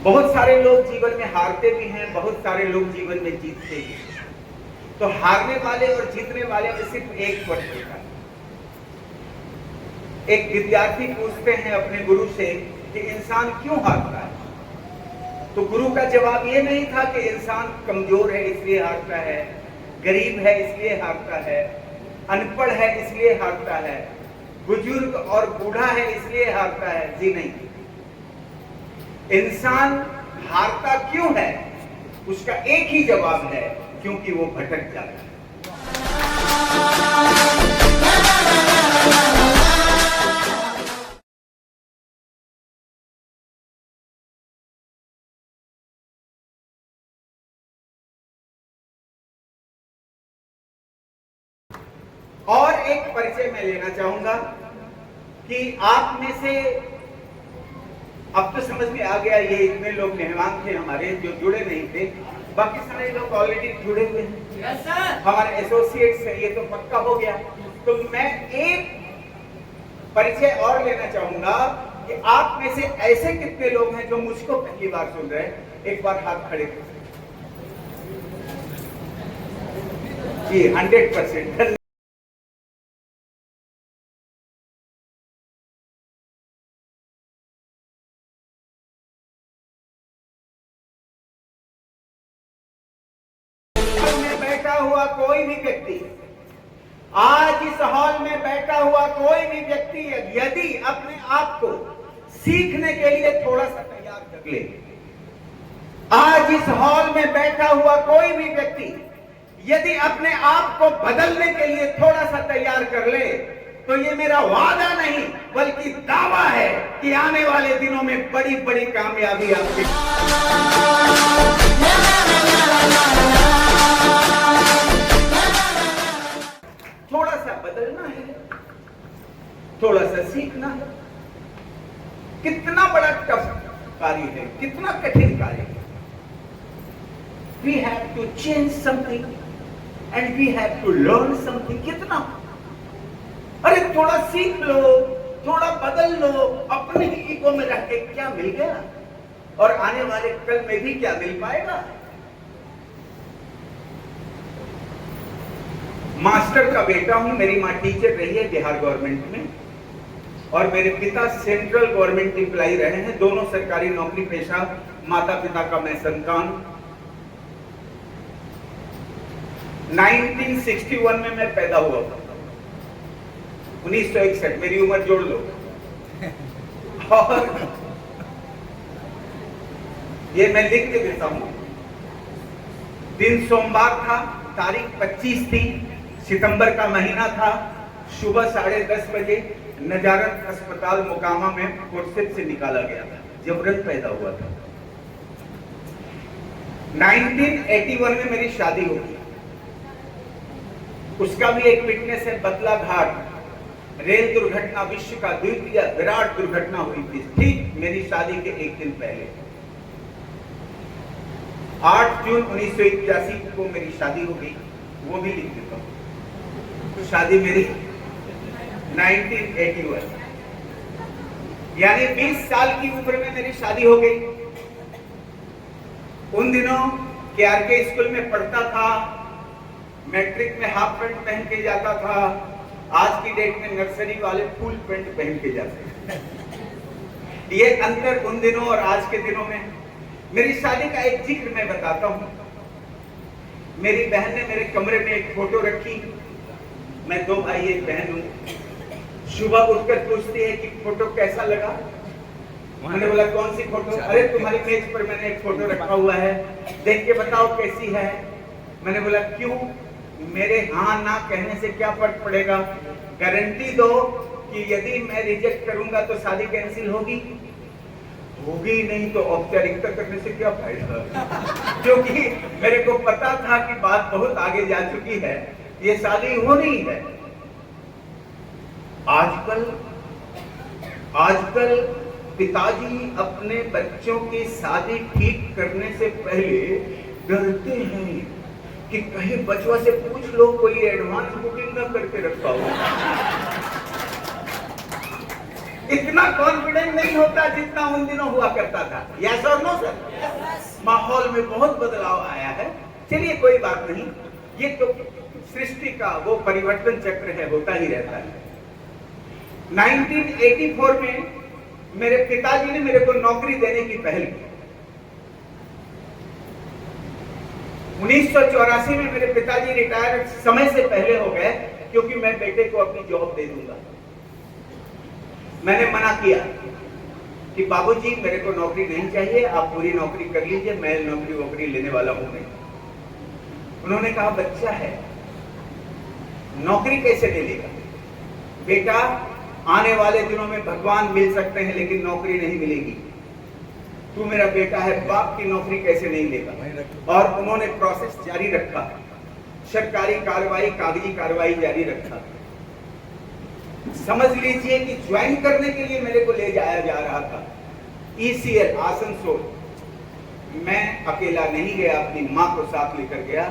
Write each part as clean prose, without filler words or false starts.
बहुत सारे लोग जीवन में हारते भी हैं, बहुत सारे लोग जीवन में जीतते भी हैं। तो हारने वाले और जीतने वाले में सिर्फ एक फर्क होता है। एक विद्यार्थी पूछते हैं अपने गुरु से कि इंसान क्यों हारता है, तो गुरु का जवाब ये नहीं था कि इंसान कमजोर है इसलिए हारता है, गरीब है इसलिए हारता है, अनपढ़ है इसलिए हारता है, बुजुर्ग और बूढ़ा है इसलिए हारता है। जी नहीं, इंसान हारता क्यों है उसका एक ही जवाब है, क्योंकि वो भटक जाता है। और एक परिचय मैं लेना चाहूंगा कि आप में से अब तो समझ में आ गया, ये इतने लोग मेहमान थे हमारे जो जुड़े नहीं थे, बाकी सारे लोग ऑलरेडी जुड़े हुए हैं। yes, हमारे एसोसिएट्स हैं, ये तो पक्का हो गया। तो मैं एक परिचय और लेना चाहूंगा कि आप में से ऐसे कितने लोग हैं जो मुझको पहली बार सुन रहे हैं। एक बार हाथ खड़े कर जी, 100%। बैठा हुआ कोई भी व्यक्ति, आज इस हॉल में बैठा हुआ कोई भी व्यक्ति यदि अपने आप को सीखने के लिए थोड़ा सा तैयार कर ले, आज इस हॉल में बैठा हुआ कोई भी व्यक्ति यदि अपने आप को बदलने के लिए थोड़ा सा तैयार कर ले, तो ये मेरा वादा नहीं बल्कि दावा है कि आने वाले दिनों में बड़ी बड़ी कामयाबी आपके। थोड़ा सा बदलना है, थोड़ा सा सीखना है। कितना बड़ा टफ कार्य है, कितना कठिन कार्य है। We have to change something and we have to learn something। कितना, अरे थोड़ा सीख लो, थोड़ा बदल लो। अपने ईगो में रह के क्या मिल गया और आने वाले कल में भी क्या मिल पाएगा। मास्टर का बेटा हूं, मेरी मां टीचर रही है बिहार गवर्नमेंट में और मेरे पिता सेंट्रल गवर्नमेंट एम्प्लॉय रहे हैं। दोनों सरकारी नौकरी पेशा, माता पिता का मैं संतान। 1961 में मैं पैदा हुआ था, 1961, मेरी उम्र जोड़ लो। और ये मैं लिख के देता हूं। दिन सोमवार था, तारीख 25 थी, सितंबर का महीना था। सुबह 10:30 बजे नजारत अस्पताल मोकामा में फुर्सत से निकाला गया था, जबरन पैदा हुआ था। 1981 में मेरी शादी हो गई। उसका भी एक विटनेस है, बतला घाट रेल दुर्घटना, विश्व का द्वितीय विराट दुर्घटना हुई थी ठीक मेरी शादी के एक दिन पहले। 8 जून 1981 को मेरी शादी हो गई, वो भी लिख देता हूं। शादी मेरी 1981, यानी 20 साल की उम्र में मेरी शादी हो गई। उन दिनों केआरके स्कूल में पढ़ता था, मैट्रिक में हाफ पैंट पहन के जाता था। आज की डेट में नर्सरी वाले फुल पैंट पहन के जाते हैं। ये अंतर उन दिनों और आज के दिनों में। मेरी शादी का एक जिक्र मैं बताता हूं। मेरी बहन ने मेरे कमरे में एक फोटो रखी। मैं 2 भाई एक बहन हूं। सुबह उठकर पूछती है कि फोटो कैसा लगा। मैंने बोला कौन सी फोटो? अरे तुम्हारी मेज पर मैंने एक फोटो रखा हुआ है, देख के बताओ कैसी है। मैंने बोला क्यों? मेरे हाँ ना कहने से क्या फर्क पड़ेगा, गारंटी दो कि यदि मैं रिजेक्ट करूंगा तो शादी कैंसिल होगी। होगी नहीं तो औपचारिकता करने से क्या फायदा। क्योंकि मेरे को पता था कि बात बहुत आगे जा चुकी है, ये शादी होनी है। आजकल पिताजी अपने बच्चों की शादी ठीक करने से पहले डरते हैं कि कहीं बचवा से पूछ लो कोई एडवांस बुकिंग ना करके रखा हो। इतना कॉन्फिडेंट नहीं होता जितना उन दिनों हुआ करता था। यस और नो सर? माहौल में बहुत बदलाव आया है। चलिए कोई बात नहीं, ये तो सृष्टि का वो परिवर्तन चक्र है, होता ही रहता है। 1984 में मेरे पिताजी ने मेरे को नौकरी देने की पहल की। 1984 में मेरे पिताजी रिटायर समय से पहले हो गए, क्योंकि मैं बेटे को अपनी जॉब दे दूंगा। मैंने मना किया कि बाबूजी मेरे को नौकरी नहीं चाहिए, आप पूरी नौकरी कर लीजिए, मैं नौकरी लेने वाला हूं नहीं। उन्होंने कहा बच्चा है, नौकरी कैसे ले लेगा? बेटा, आने वाले दिनों में भगवान मिल सकते हैं लेकिन नौकरी नहीं मिलेगी। तू मेरा बेटा है, बाप की नौकरी कैसे नहीं लेगा? और उन्होंने प्रोसेस जारी रखा, सरकारी कार्रवाई, कागजी कार्रवाई जारी रखा। समझ लीजिए कि ज्वाइन करने के लिए मेरे को ले जाया जा रहा था ECL आसनसोल। मैं अकेला नहीं गया, अपनी माँ को साथ लेकर गया,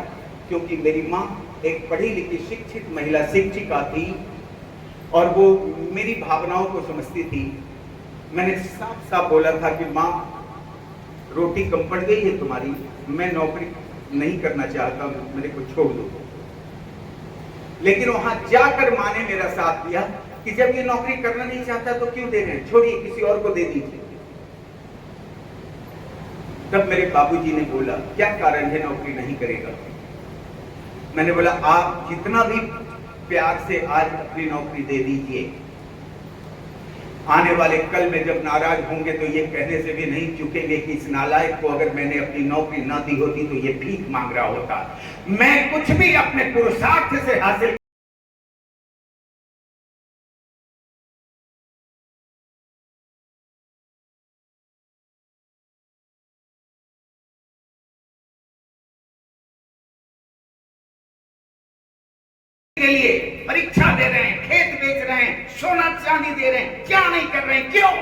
क्योंकि मेरी माँ एक पढ़ी लिखी शिक्षित महिला शिक्षिका थी और वो मेरी भावनाओं को समझती थी। मैंने साफ साफ बोला था कि माँ, रोटी कम पड़ गई है तुम्हारी, मैं नौकरी नहीं करना चाहता, मेरे को छोड़ दो। लेकिन वहां जाकर माँ ने मेरा साथ दिया कि जब ये नौकरी करना नहीं चाहता तो क्यों दे रहे हैं, छोड़िए, किसी और को दे दीजिए। तब मेरे बाबूजी ने बोला, क्या कारण है नौकरी नहीं करेगा? मैंने बोला, आप जितना भी प्यार से आज अपनी नौकरी दे दीजिए, आने वाले कल में जब नाराज होंगे तो ये कहने से भी नहीं चुकेंगे कि इस नालायक को अगर मैंने अपनी नौकरी ना दी होती तो ये भीख मांग रहा होता। मैं कुछ भी अपने पुरुषार्थ से हासिल के लिए परीक्षा दे रहे हैं, खेत बेच रहे हैं, सोना चांदी दे रहे हैं, क्या नहीं कर रहे हैं? क्यों?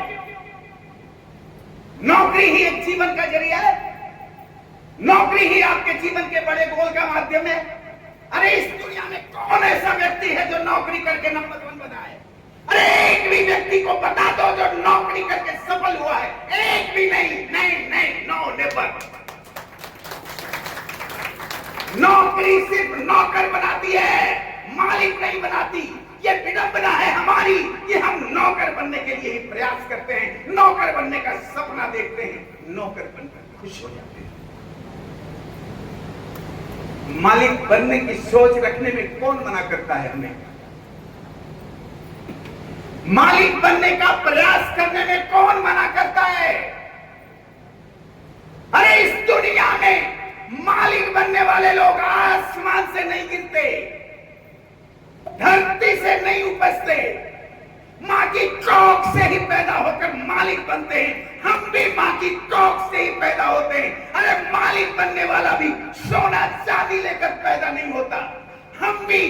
नौकरी ही एक जीवन का जरिया है, नौकरी ही आपके जीवन के बड़े गोल का माध्यम है। अरे इस दुनिया में कौन ऐसा व्यक्ति है जो नौकरी करके नंबर 1 बना है? अरे एक भी व्यक्ति को बता दो जो नौकरी करके सफल हुआ है, एक भी नहीं, नहीं नहीं, नो, नेवर। नौकरी सिर्फ नौकर बनाती है, मालिक नहीं बनाती। ये विडंबना है हमारी कि हम नौकर बनने के लिए ही प्रयास करते हैं, नौकर बनने का सपना देखते हैं, नौकर बनकर खुश हो जाते हैं। मालिक बनने की सोच रखने में कौन मना करता है हमें? मालिक बनने का प्रयास करने में कौन मना करता है? अरे इस दुनिया में मालिक बनने वाले लोग आसमान से नहीं गिरते, धरती से नहीं उपजते, मां की कोख से ही पैदा होकर मालिक बनते हैं। हम भी मां की कोख से ही पैदा होते हैं। अरे मालिक बनने वाला भी सोना चांदी लेकर पैदा नहीं होता, हम भी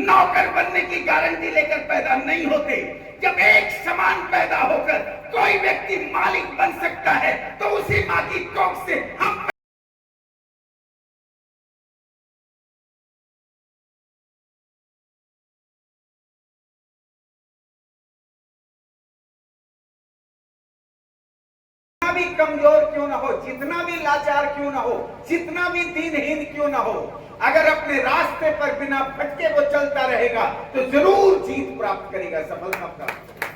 नौकर बनने की गारंटी लेकर पैदा नहीं होते। जब एक समान पैदा होकर कोई व्यक्ति मालिक बन सकता है तो उसी मां की कोख से हम भी कमजोर क्यों ना हो, जितना भी लाचार क्यों ना हो, जितना भी दीनहीन क्यों ना हो, अगर अपने रास्ते पर बिना भटके वो चलता रहेगा तो जरूर जीत प्राप्त करेगा, सफलता प्राप्त करेगा।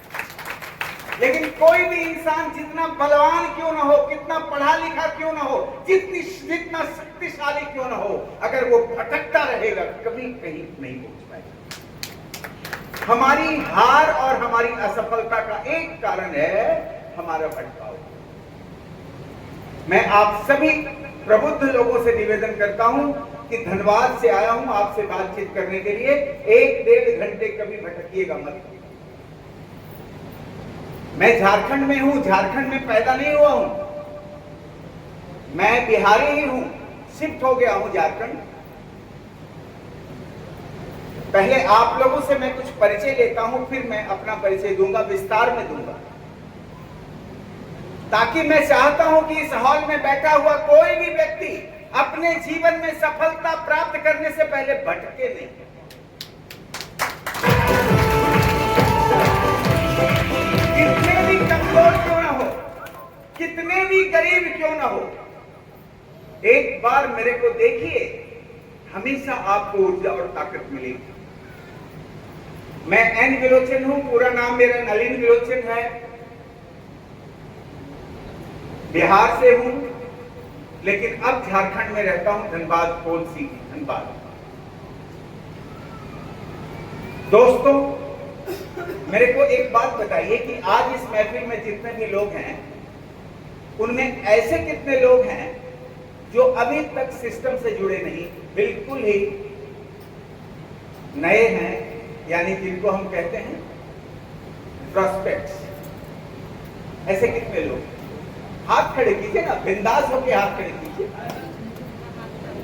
लेकिन कोई भी इंसान जितना बलवान क्यों ना हो, कितना पढ़ा लिखा क्यों ना हो, जितना शक्तिशाली क्यों ना हो, अगर वो भटकता रहेगा कभी कहीं नहीं पहुंच पाएगा। हमारी हार और हमारी असफलता का एक कारण है हमारा भटकाव। मैं आप सभी प्रबुद्ध लोगों से निवेदन करता हूं कि धनबाद से आया हूं आपसे बातचीत करने के लिए, 1-1.5 घंटे कभी भटकिएगा मत। मैं झारखंड में हूं, झारखंड में पैदा नहीं हुआ हूं, मैं बिहारी ही हूं, शिफ्ट हो गया हूं झारखंड। पहले आप लोगों से मैं कुछ परिचय लेता हूं, फिर मैं अपना परिचय दूंगा, विस्तार में दूंगा, ताकि मैं चाहता हूं कि इस हॉल में बैठा हुआ कोई भी व्यक्ति अपने जीवन में सफलता प्राप्त करने से पहले भटके नहीं। कितनी गरीब क्यों ना हो, एक बार मेरे को देखिए, हमेशा आपको ऊर्जा और ताकत मिलेगी। मैं एन विलोचन हूं, पूरा नाम मेरा नलिन विलोचन है, बिहार से हूं, लेकिन अब झारखंड में रहता हूं, धनबाद कोलसी, धनबाद। दोस्तों, मेरे को एक बात बताइए कि आज इस महफिल में जितने भी लोग हैं, उनमें ऐसे कितने लोग हैं जो अभी तक सिस्टम से जुड़े नहीं, बिल्कुल ही नए हैं, यानी जिनको हम कहते हैं प्रोस्पेक्ट्स। ऐसे कितने लोग? हाथ खड़े कीजिए ना, बिंदास होकर हाथ खड़े कीजिए।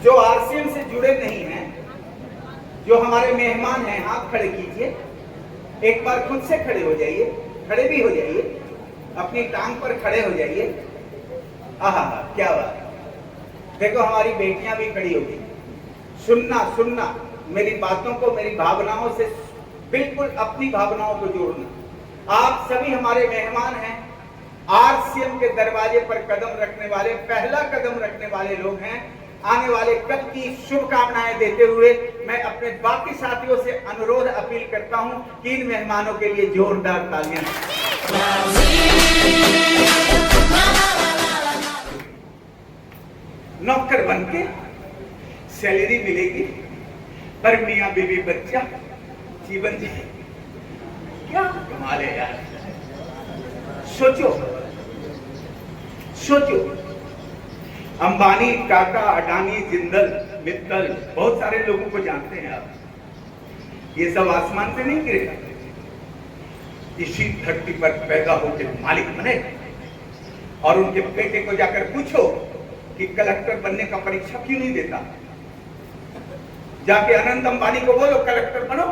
जो आरसीएम से जुड़े नहीं हैं, जो हमारे मेहमान हैं, हाथ खड़े कीजिए। एक बार खुद से खड़े हो जाइए, खड़े भी हो जाइए, अपनी टांग पर खड़े हो जाइए। आहा, क्या बात। देखो हमारी बेटियां भी खड़ी हो गई। सुनना, मेरी बातों को मेरी भावनाओं से बिल्कुल अपनी भावनाओं को जोड़ना। आप सभी हमारे मेहमान हैं, आरसीएम के दरवाजे पर कदम रखने वाले, पहला कदम रखने वाले लोग हैं। आने वाले कल की शुभकामनाएं देते हुए मैं अपने बाकी साथियों से अनुरोध अपील करता हूं कि इन मेहमानों के लिए जोरदार तालियां। नौकर बनके सैलरी मिलेगी, पर मियां बीवी बच्चा जीवन जी, क्या कमाल है यार। सोचो, अंबानी, टाटा, अडानी, जिंदल, मित्तल, बहुत सारे लोगों को जानते हैं आप। ये सब आसमान से नहीं गिरेगा, इसी धरती पर पैदा होकर मालिक बने। और उनके बेटे को जाकर पूछो कि कलेक्टर बनने का परीक्षा क्यों नहीं देता, जाके अनंत अंबानी को बोलो कलेक्टर बनो।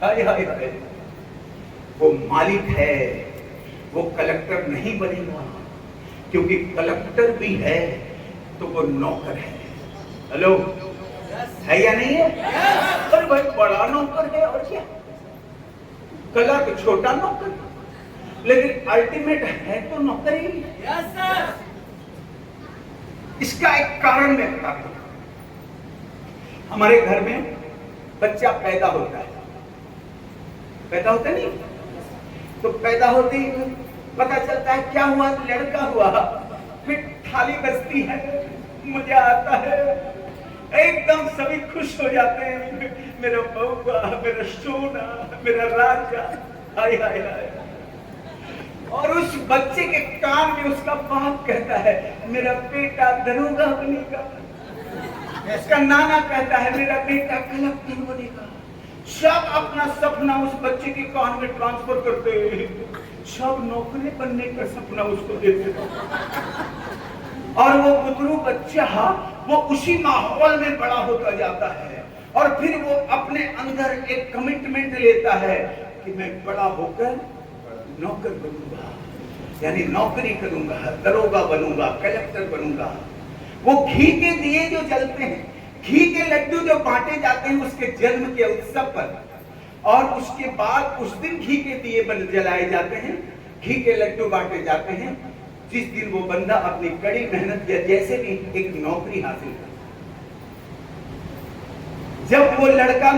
हाय हाय हाय, वो मालिक है, वो कलेक्टर नहीं बनेगा, क्योंकि कलेक्टर भी है तो वो नौकर है। हेलो, है या नहीं है? अरे भाई, बड़ा नौकर है और क्या, कलर छोटा नौकर, लेकिन अल्टीमेट है तो नौकर ही। इसका एक कारण मैं बताता हूं। हमारे घर में बच्चा पैदा होता है, नहीं तो पैदा होते ही पता चलता है क्या हुआ, लड़का हुआ, फिर थाली बजती है, मजा आता है, एकदम सभी खुश हो जाते हैं, मेरा बउआ, मेरा सोना, मेरा राजा। हाय हाय हाय। और उस बच्चे के कान में उसका बाप कहता है मेरा बेटा दरोगा बनेगा, उसका नाना कहता है मेरा बेटा कलेक्टर बनेगा। सब अपना सपना उस बच्चे के कान में ट्रांसफर करते हैं, सब नौकरी बनने का सपना उसको देते हैं। और वो बुतरू बच्चा वो उसी माहौल में बड़ा होता जाता है, और फिर वो अपने अंदर एक कमिटमेंट लेता है कि मैं बड़ा होकर नौकर बनूंगा, यानी नौकरी करूंगा, दरोगा बनूंगा, कलेक्टर बनूंगा। वो घी के दिए जो जलते हैं, घी के लड्डू जो बांटे जाते हैं उसके जन्म के उत्सव पर, और उसके बाद उस दिन घी के दिए जलाए जाते हैं, घी के लड्डू बांटे जाते हैं, जिस दिन वो बंदा अपनी कड़ी मेहनत या जैसे भी एक नौकरी हासिल करता है। जब वो लड़का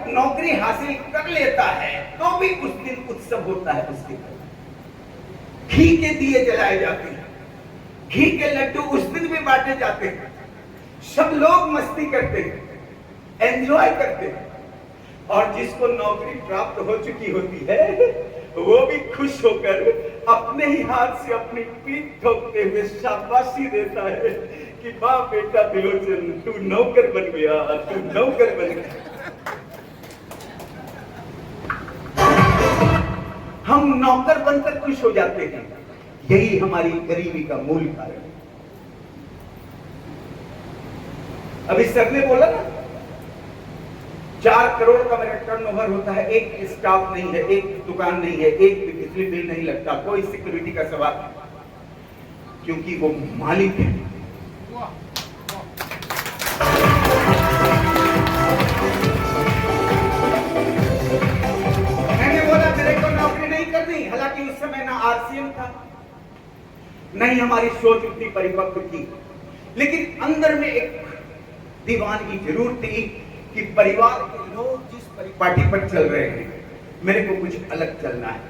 नौकरी हासिल कर लेता है तो भी उस दिन उत्सव होता है उसके घर। घी के दिए जलाए जाते हैं, घी के लड्डू उस दिन भी बांटे जाते हैं, सब लोग मस्ती करते हैं, एंजॉय करते हैं। और जिसको नौकरी प्राप्त हो चुकी होती है वो भी खुश होकर अपने ही हाथ से अपनी पीठ ठोकते हुए शाबाशी देता है कि वाह बेटा विलोचन, तू नौकर बन गया, तू नौकर बन गया। हम नौकर बनकर खुश हो जाते हैं, यही हमारी गरीबी का मूल कारण है। अभी सर ने बोला ना 4 करोड़ का मेरा टर्नओवर होता है, एक स्टाफ नहीं है, एक दुकान नहीं है, एक बिजली बिल नहीं लगता, कोई सिक्योरिटी का सवाल, क्योंकि वो मालिक है। मैंने बोला मेरे को नौकरी नहीं करनी, हालांकि उस समय ना आरसीएम था, नहीं हमारी सोच उतनी परिपक्व थी, लेकिन अंदर में एक दीवानगी जरूर थी कि परिवार के लोग जिस परिपाटी पर चल रहे हैं, मेरे को कुछ अलग चलना है।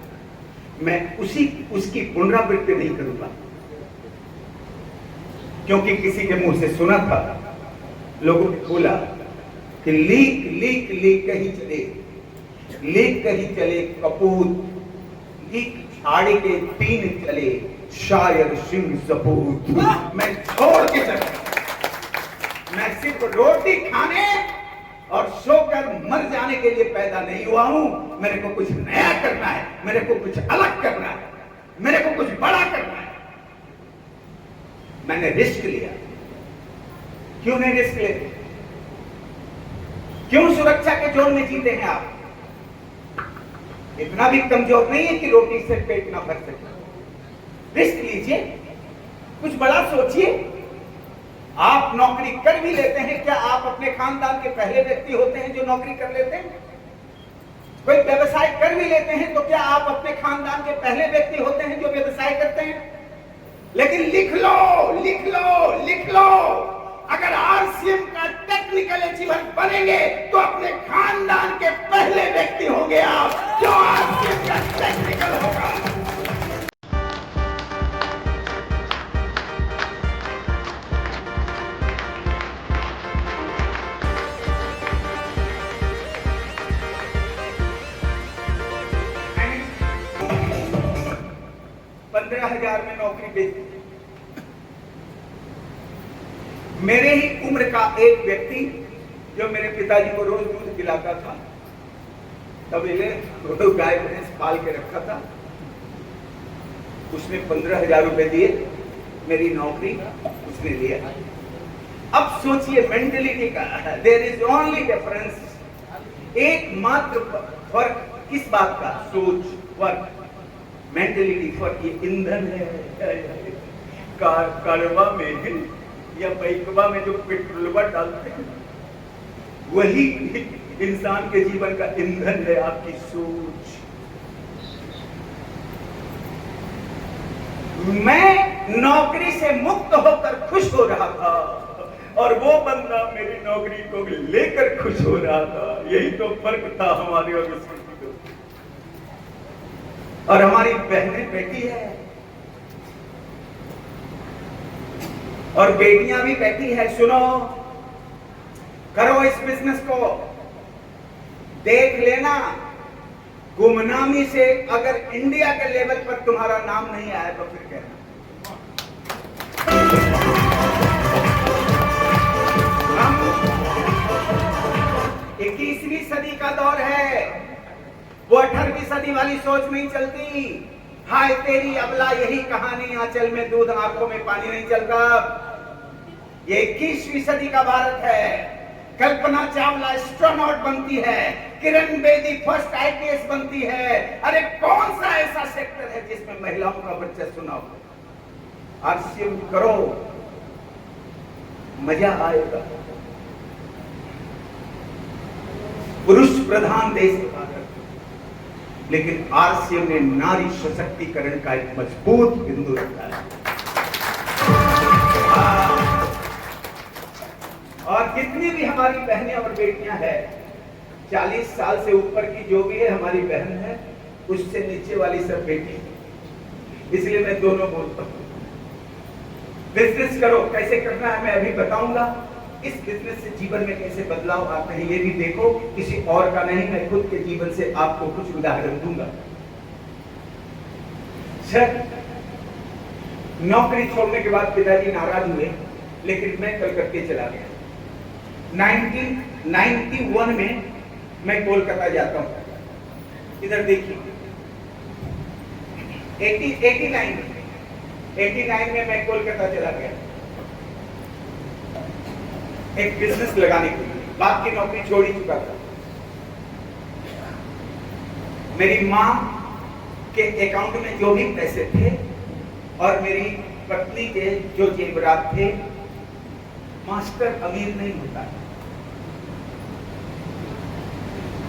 मैं उसकी पुनरावृत्ति नहीं करूंगा, क्योंकि किसी के मुंह से सुना था, लोगों ने बोला कि लीक लीक लीक कहीं चले, लीक कहीं चले कपूत, लीक झाड़ी के तीन चले, शायर सिंह सपूत। मैं छोड़ के चला, मैं सिर्फ रोटी खाने और सोकर मर जाने के लिए पैदा नहीं हुआ हूं। मेरे को कुछ नया करना है, मेरे को कुछ अलग करना है, मेरे को कुछ बड़ा करना है। मैंने रिस्क लिया। क्यों नहीं रिस्क लेते? क्यों सुरक्षा के जोन में जीते हैं आप? इतना भी कमजोर नहीं है कि रोटी से पेट ना भर सके। रिस्क लीजिए, कुछ बड़ा सोचिए। आप नौकरी कर भी लेते हैं, क्या आप अपने खानदान के पहले व्यक्ति होते हैं जो नौकरी कर लेते हैं? कोई व्यवसाय कर भी लेते हैं तो क्या आप अपने खानदान के पहले व्यक्ति होते हैं जो व्यवसाय करते हैं? लेकिन लिख लो, लिख लो, लिख लो, अगर आरसीएम का टेक्निकल अचीवर बनेंगे तो अपने खानदान के पहले व्यक्ति होंगे आप जो आरसीएम का टेक्निकल होगा। $15,000 में नौकरी बेची। मेरे ही उम्र का एक व्यक्ति जो मेरे पिताजी को रोज दूध पिलाता था, तबेले गाय भैंस पाल के रखा था, उसने $15,000 दिए, मेरी नौकरी उसने लिया। अब सोचिए मेंटलिटी का, देयर इज ओनली डिफरेंस, एकमात्र फर्क किस बात का? सोच, वर्क, मेंटलिटी फर्क। ये ईंधन है, कारवा में या बाइकवा में जो पेट्रोलवा डालते हैं, वही इंसान के जीवन का ईंधन है, आपकी सोच। मैं नौकरी से मुक्त होकर खुश हो रहा था और वो बंदा मेरी नौकरी को लेकर खुश हो रहा था। यही तो फर्क था हमारे और उसकी। और हमारी बहनें बैठी है और बेटियां भी बैठी है। सुनो, करो इस बिजनेस को, देख लेना, गुमनामी से अगर इंडिया के लेवल पर तुम्हारा नाम नहीं आया तो फिर कहना। 21वीं सदी का दौर है, वो 18वीं सदी वाली सोच नहीं चलती। हाय तेरी अबला यही कहानी, आंचल में दूध आंखों में पानी नहीं चलता। ये 21वीं सदी का भारत है। कल्पना चावला एस्ट्रोनॉट बनती है, किरण बेदी फर्स्ट आईपीएस बनती है। अरे कौन सा ऐसा सेक्टर है जिसमें महिलाओं का बच्चा सुनाओ? आरसीएम करो, मजा आएगा। पुरुष प्रधान देश है भारत, लेकिन आरसीएम ने नारी सशक्तिकरण का एक मजबूत बिंदु रखा है। और जितनी भी हमारी बहनें और बेटियां हैं, 40 साल से ऊपर की जो भी है हमारी बहन है, उससे नीचे वाली सब बेटी है। इसलिए मैं दोनों बोलता हूं, बिजनेस करो। कैसे करना है मैं अभी बताऊंगा। इस बिजनेस से जीवन में कैसे बदलाव आते हैं ये भी देखो, किसी और का नहीं, मैं खुद के जीवन से आपको कुछ उदाहरण दूंगा। सर, नौकरी छोड़ने के बाद पिताजी नाराज हुए, लेकिन मैं कलकत्ते चला गया। 1991 में मैं कोलकाता जाता हूं। इधर देखिए, 89 में मैं कोलकाता चला गया एक बिजनेस लगाने के लिए। बाप की नौकरी छोड़ ही चुका था। मेरी मां के अकाउंट में जो भी पैसे थे और मेरी पत्नी के जो जेवरात थे, मास्टर अमीर नहीं होता,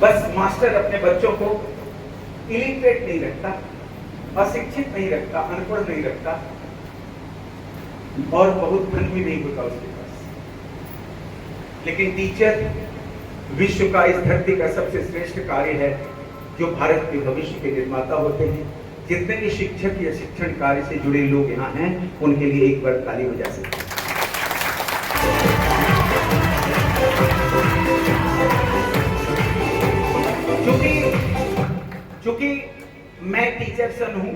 बस मास्टर अपने बच्चों को इलिटरेट नहीं रखता, अशिक्षित नहीं रखता, अनपढ़ नहीं रखता, और बहुत धन भी नहीं होता उसके पास, लेकिन टीचर विश्व का, इस धरती का सबसे श्रेष्ठ कार्य है जो भारत के भविष्य के निर्माता होते हैं। जितने भी शिक्षक या शिक्षण कार्य से जुड़े लोग यहाँ हैं, उनके लिए एक बार ताली बजा सकते हैं। चूंकि मैं टीचर सन हूं,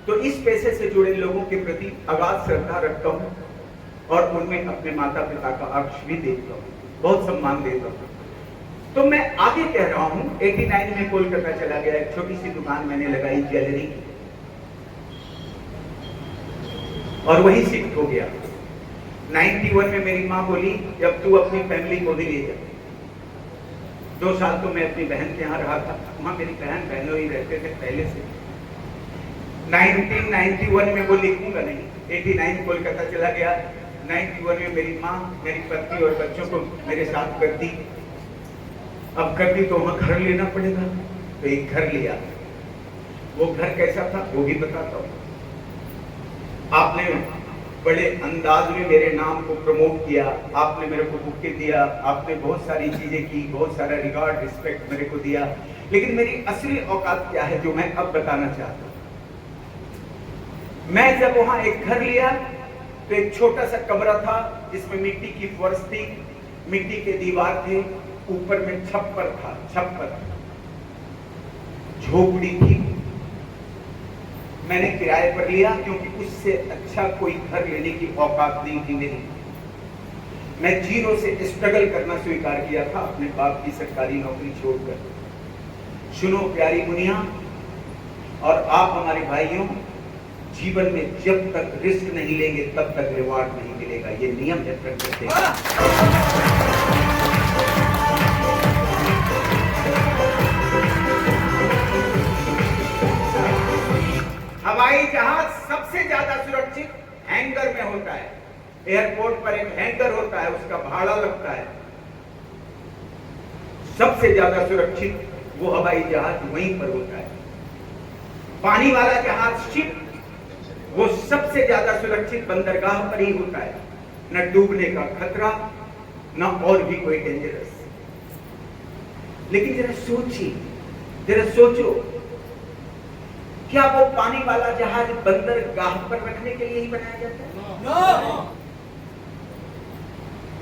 तो इस पेशे से जुड़े लोगों के प्रति अगाध श्रद्धा रखता हूं और उनमें अपने माता पिता का अंश भी देखता हूं, बहुत सम्मान देता हूं। तो मैं आगे कह रहा हूं, 89 में कोलकाता चला गया, एक छोटी सी दुकान मैंने लगाई ज्वेलरी की, और वही शिफ्ट हो गया। 91 में मेरी माँ बोली, जब तू अपनी फैमिली को भी ले जा। 2 साल तो मैं अपनी बहन के यहाँ रहा था, वहां मेरी बहन बहनों ही रहते थे पहले से। 1991 में वो लिखूंगा नहीं, 89 कोलकाता चला गया। 91 में मेरी माँ, मेरी पत्नी और बच्चों को मेरे साथ कर दी। अब कर दी तो वहां घर लेना पड़ेगा, तो एक घर लिया। वो घर कैसा था वो भी बताता हूँ। आपने बड़े अंदाज में मेरे नाम को प्रमोट किया, आपने मेरे को बुके दिया, आपने बहुत सारी चीजें की, बहुत सारा रिगार्ड रिस्पेक्ट मेरे को दिया, लेकिन मेरी असली औकात क्या है जो मैं अब बताना चाहता हूँ। मैं जब वहां एक घर लिया तो एक छोटा सा कमरा था जिसमें मिट्टी की फर्श थी, मिट्टी के दीवार थे, ऊपर में छप्पर था, छप्पर झोपड़ी थी। मैंने किराए पर लिया क्योंकि उससे अच्छा कोई घर लेने की औकात नहीं थी मेरी। मैं जीरो से स्ट्रगल करना स्वीकार किया था अपने बाप की सरकारी नौकरी छोड़कर। सुनो प्यारी दुनिया और आप हमारे भाइयों, जीवन में जब तक रिस्क नहीं लेंगे तब तक रिवॉर्ड नहीं मिलेगा, ये नियम है प्रकृति का। हवाई जहाज सबसे ज्यादा सुरक्षित हैंगर में होता है। एयरपोर्ट पर एक हैंगर होता है, उसका भाड़ा लगता है। सबसे ज्यादा सुरक्षित वो हवाई जहाज वहीं पर होता है। पानी वाला जहाज शिप, वो सबसे ज्यादा सुरक्षित बंदरगाह पर ही होता है। न डूबने का खतरा, न और भी कोई डेंजरस। लेकिन जरा सोचो, क्या वो पानी वाला जहाज बंदरगाह पर रखने के लिए ही बनाया जाता है? no.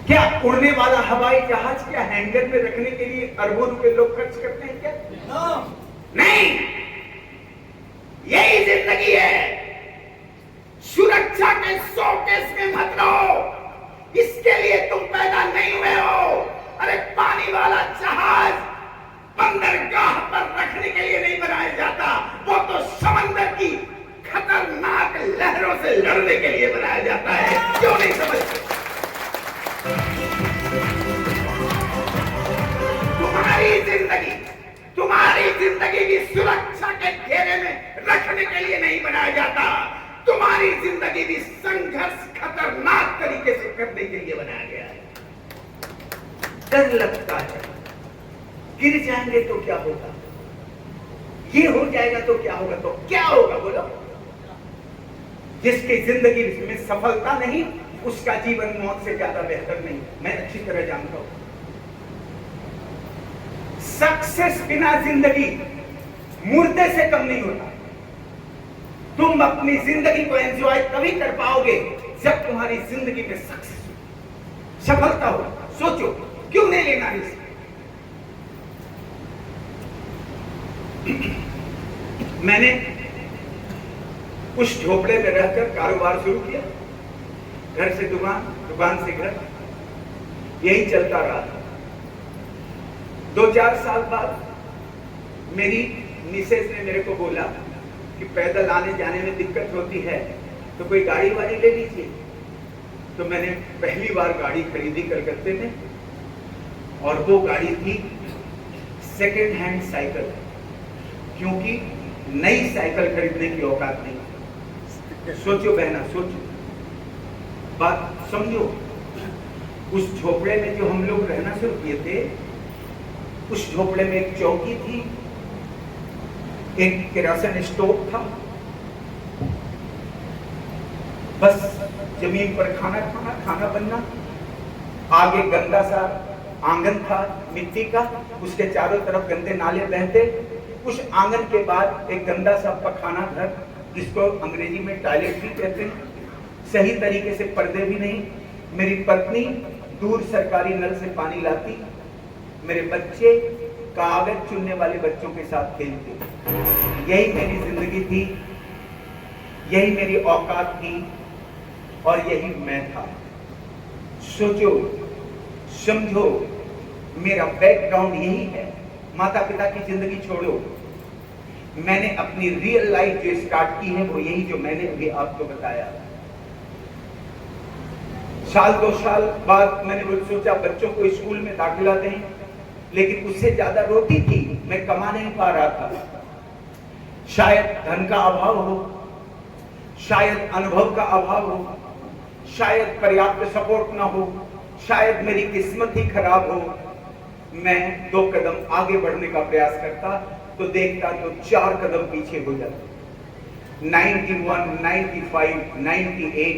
क्या उड़ने वाला हवाई जहाज क्या हैंगर में रखने के लिए अरबों रुपए लोग खर्च करते हैं क्या? no. नहीं, यही जिंदगी है। सुरक्षा के शोकेस में मत रहो, इसके लिए तुम पैदा नहीं हुए हो। अरे पानी वाला जहाज बंदरगाह पर रखने के लिए नहीं बनाया जाता, वो तो समंदर की खतरनाक लहरों से लड़ने के लिए बनाया जाता है। क्यों नहीं समझते? तुम्हारी जिंदगी भी सुरक्षा के घेरे में रखने के लिए नहीं बनाया जाता। तुम्हारी जिंदगी भी संघर्ष खतरनाक तरीके से करने के लिए बनाया गया है। डर लगता है, गिर जाएंगे तो क्या होगा, ये हो जाएगा तो क्या होगा, तो क्या होगा बोलो? जिसकी जिंदगी में सफलता नहीं, उसका जीवन मौत से ज्यादा बेहतर नहीं, मैं अच्छी तरह जानता हूं। सक्सेस बिना जिंदगी मुर्दे से कम नहीं होता। तुम अपनी जिंदगी को एंजॉय तभी कर पाओगे जब तुम्हारी जिंदगी में सक्सेस हो, सफलता हो। सोचो, क्यों नहीं लेना रिस्क? मैंने उस झोपड़े में रहकर कारोबार शुरू किया, घर से दुकान, दुकान से घर, यही चलता रहा। 2-4 साल बाद मेरी मिसेज ने मेरे को बोला कि पैदल आने जाने में दिक्कत होती है तो कोई गाड़ी वाड़ी ले लीजिए। तो मैंने पहली बार गाड़ी खरीदी कलकत्ते में, और वो गाड़ी थी सेकेंड हैंड साइकिल, क्योंकि नई साइकिल खरीदने की औकात नहीं। सोचो बहना, सोचो, बात समझो। उस झोपड़े में जो हम लोग रहना शुरू किए थे, उस झोपड़े में एक चौकी थी, एक केरोसिन स्टोव था, बस जमीन पर खाना खाना, खाना बनना। आगे गंदा सा आंगन था मिट्टी का, उसके चारों तरफ गंदे नाले बहते। उस आंगन के बाद एक गंदा सा पखाना घर, जिसको अंग्रेजी में टॉयलेट भी कहते हैं, सही तरीके से पर्दे भी नहीं। मेरी पत्नी दूर सरकारी नल से पानी लाती, मेरे बच्चे कागज चुनने वाले बच्चों के साथ खेलते। यही मेरी जिंदगी थी, यही मेरी औकात थी और यही मैं था। सोचो, समझो, मेरा बैकग्राउंड यही है। माता पिता की जिंदगी छोड़ो, मैंने अपनी रियल लाइफ जो स्टार्ट की है वो यही जो मैंने अभी आपको बताया। साल 2 साल बाद मैंने सोचा बच्चों को स्कूल में दाखिला दें, लेकिन उससे ज्यादा रोटी थी, मैं कमा नहीं पा रहा था। शायद धन का अभाव हो, शायद अनुभव का अभाव हो, शायद पर्याप्त सपोर्ट ना हो, शायद मेरी किस्मत ही खराब हो। मैं 2 कदम आगे बढ़ने का प्रयास करता तो देखता तो 4 कदम पीछे हो जाता। 91, 95, 98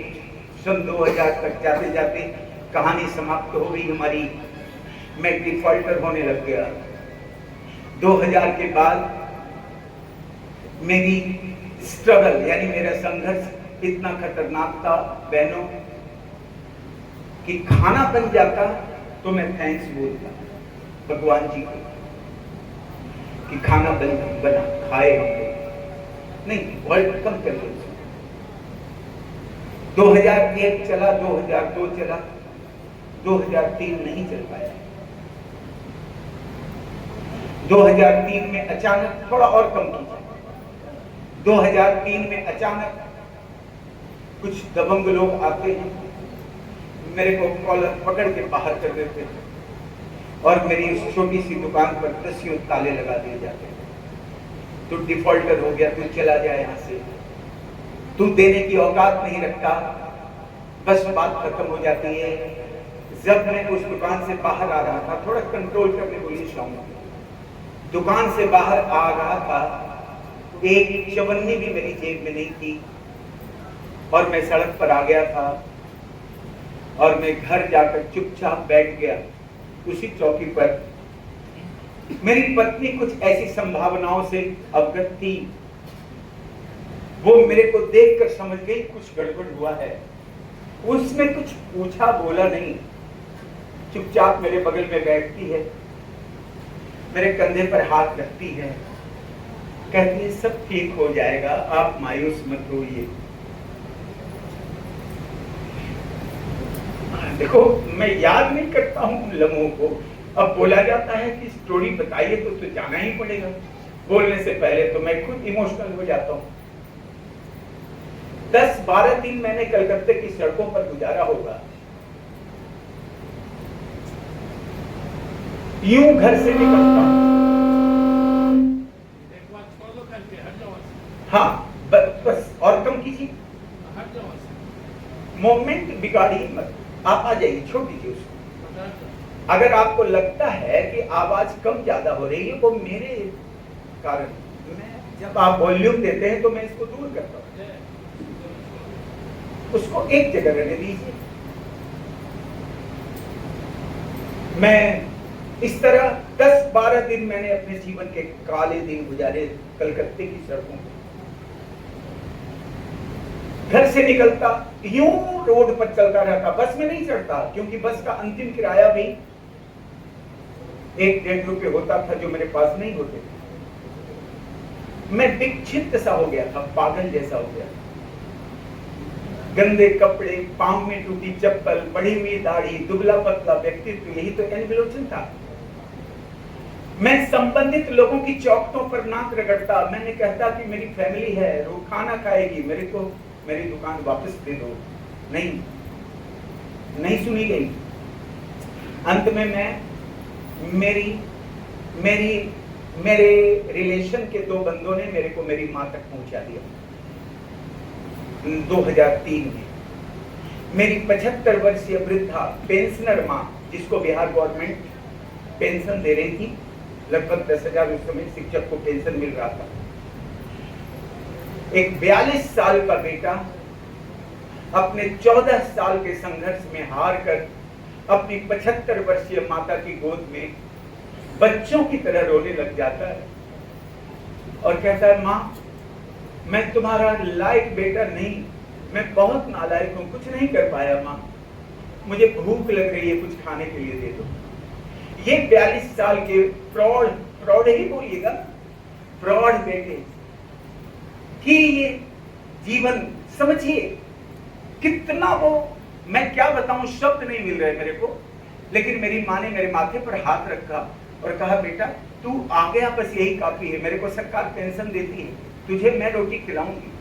सन 2000 तक जाते जाते कहानी समाप्त हो गई हमारी। मैं डिफॉल्टर होने लग गया। 2000 के बाद मेरी स्ट्रगल यानी मेरा संघर्ष इतना खतरनाक था बहनों कि खाना बन जाता तो मैं थैंक्स बोलता भगवान जी को कि खाना बना, खाए हम लोग, नहीं वर्ल्ड कम कर लो। 2001 चला, 2002 चला, 2003 नहीं चल पाया। 2003 में अचानक थोड़ा और कम कीजिए। 2003 में अचानक कुछ दबंग लोग आते हैं, मेरे को कॉलर पकड़ के बाहर कर देते हैं और मेरी उस छोटी सी दुकान पर 10 ताले लगा दिए जाते हैं। तू डिफॉल्टर हो गया, तू चला जाए यहाँ से, तू देने की औकात नहीं रखता। बस बात खत्म हो जाती है। जब मैं उस दुकान से बाहर आ रहा था, थोड़ा कंट्रोल करने को लिए चाहूंगा, दुकान से बाहर आ रहा था, एक चवन्नी भी मेरी जेब में नहीं थी और मैं सड़क पर आ गया था और मैं घर जाकर चुपचाप बैठ गया उसी चौकी पर। मेरी पत्नी कुछ ऐसी संभावनाओं से अवगत थी, वो मेरे को देखकर समझ गई कुछ गड़बड़ हुआ है। उसने कुछ पूछा बोला नहीं, चुपचाप मेरे बगल में बैठती है, मेरे कंधे पर हाथ रखती है, कहती है सब ठीक हो जाएगा, आप मायूस मत होइए। देखो, मैं याद नहीं करता हूं उन लम्हों को। अब बोला जाता है कि स्टोरी बताइए तो जाना ही पड़ेगा। बोलने से पहले तो मैं खुद इमोशनल हो जाता हूं। 10-12 दिन मैंने कलकत्ते की सड़कों पर गुजारा होगा। यूं घर से निकलता, हाँ बस और कम कीजिए, मोमेंट बिगाड़िए मत, आप आ जाइए, छोड़ दीजिए उसको। अगर आपको लगता है कि आवाज कम ज्यादा हो रही है वो मेरे कारण, मैं जब आप वॉल्यूम देते हैं तो मैं इसको दूर करता हूं, उसको एक जगह रहने दीजिए। मैं इस तरह 10-12 दिन मैंने अपने जीवन के काले दिन गुजारे कलकत्ते की सड़कों पर। घर से निकलता यूं रोड पर चलता रहता, बस में नहीं चढ़ता क्योंकि बस का अंतिम किराया भी 1-1.5 रुपए होता था जो मेरे पास नहीं होते थे। मैं विक्षिप्त सा हो गया था, पागल जैसा हो गया। गंदे कपड़े, पांव में टूटी चप्पल, बढ़ी हुई दाढ़ी, दुबला पतला व्यक्तित्व, यही तो एनविलोचन था। मैं संबंधित लोगों की चौखटों पर नाक रगड़ता। मैंने कहता कि मेरी फैमिली है, वो खाना खाएगी, मेरे को मेरी दुकान वापस दे दो। नहीं सुनी गई। अंत में मैं मेरे रिलेशन के 2 बंदों ने मेरे को मेरी मां तक पहुंचा दिया। 2003 में मेरी 75 वर्षीय वृद्धा पेंशनर मां, जिसको बिहार गवर्नमेंट पेंशन दे रही थी, लगभग 10,000 उस समय शिक्षक को पेंशन मिल रहा था। एक 42 साल का बेटा अपने 14 साल के संघर्ष में हार कर अपनी 75 वर्षीय माता की गोद में बच्चों की तरह रोने लग जाता है और कहता है, माँ मैं तुम्हारा लायक बेटा नहीं, मैं बहुत नालायक हूं, कुछ नहीं कर पाया माँ, मुझे भूख लग रही है, कुछ खाने के लिए दे दो। ये 42 साल के फ्रॉड ही बोलिएगा, फ्रॉड बेटे कि ये जीवन समझिए कितना वो, मैं क्या बताऊं, शब्द नहीं मिल रहे मेरे को। लेकिन मेरी माँ ने मेरे माथे पर हाथ रखा और कहा, बेटा तू आ गया, बस यही काफी है, मेरे को सरकार पेंशन देती है, तुझे मैं रोटी खिलाऊंगी।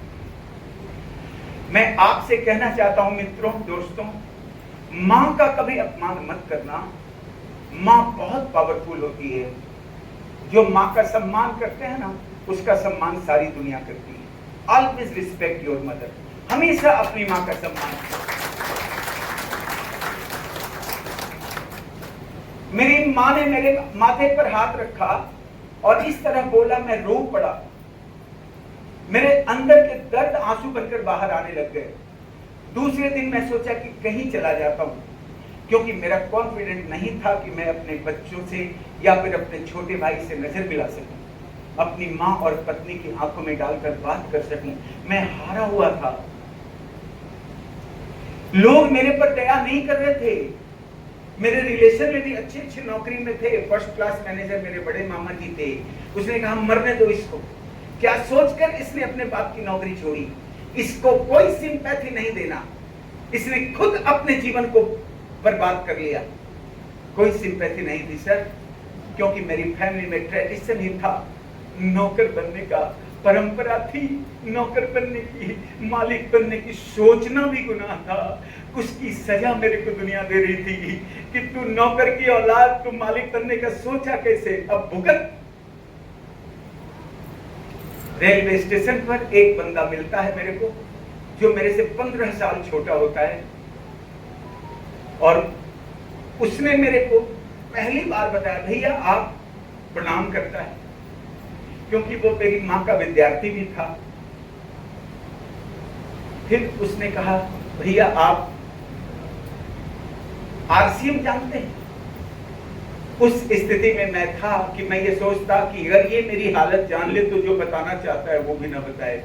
मैं आपसे कहना चाहता हूं मित्रों, दोस्तों, मां का कभी अपमान मत करना। मां बहुत पावरफुल होती है। जो मां का सम्मान करते हैं ना, उसका सम्मान सारी दुनिया करती है। ऑलवेज रिस्पेक्ट योर मदर, हमेशा अपनी मां का सम्मान। मेरी मां ने मेरे माथे पर हाथ रखा और इस तरह बोला, मैं रो पड़ा। मेरे अंदर के दर्द आंसू बनकर बाहर आने लग गए। दूसरे दिन मैं सोचा कि कहीं चला जाता हूं, क्योंकि मेरा कॉन्फिडेंट नहीं था कि मैं अपने बच्चों से या फिर अपने छोटे भाई से नजर मिला सकूं, अपनी मां और पत्नी की आंखों में डालकर बात कर सकूं। मैं हारा हुआ था। लोग मेरे पर दया नहीं कर रहे थे। मेरे रिलेशन में भी अच्छे अच्छे नौकरी में थे, फर्स्ट क्लास मैनेजर मेरे बड़े मामा जी थे। उसने कहा, मरने दो इसको। क्या सोचकर इसने अपने बाप की नौकरी छोड़ी? इसको कोई सिंपैथी नहीं देना। इसने खुद अपने जीवन को बर्बाद कर लिया। कोई सिंपैथी नहीं थी सर, क्योंकि मेरी फैमिली में ट्रेडिशन ही था, नौकर बनने का परंपरा थी, नौकर बनने की, मालिक बनने की। सोचना भी गुनाह था। उसकी सजा मेरे को दुनिया दे रही थी कि तू नौकर की औलाद, तू मालिक बनने का सोचा कैसे, अब भुगत। रेलवे स्टेशन पर एक बंदा मिलता है मेरे को, जो मेरे से 15 साल छोटा होता है, और उसने मेरे को पहली बार बताया, भैया आप प्रणाम करता है, क्योंकि वो मेरी मां का विद्यार्थी भी था। फिर उसने कहा, भैया आप आरसीएम जानते हैं? उस स्थिति में मैं था कि मैं ये सोचता कि अगर ये मेरी हालत जान ले तो जो बताना चाहता है वो भी ना बताए।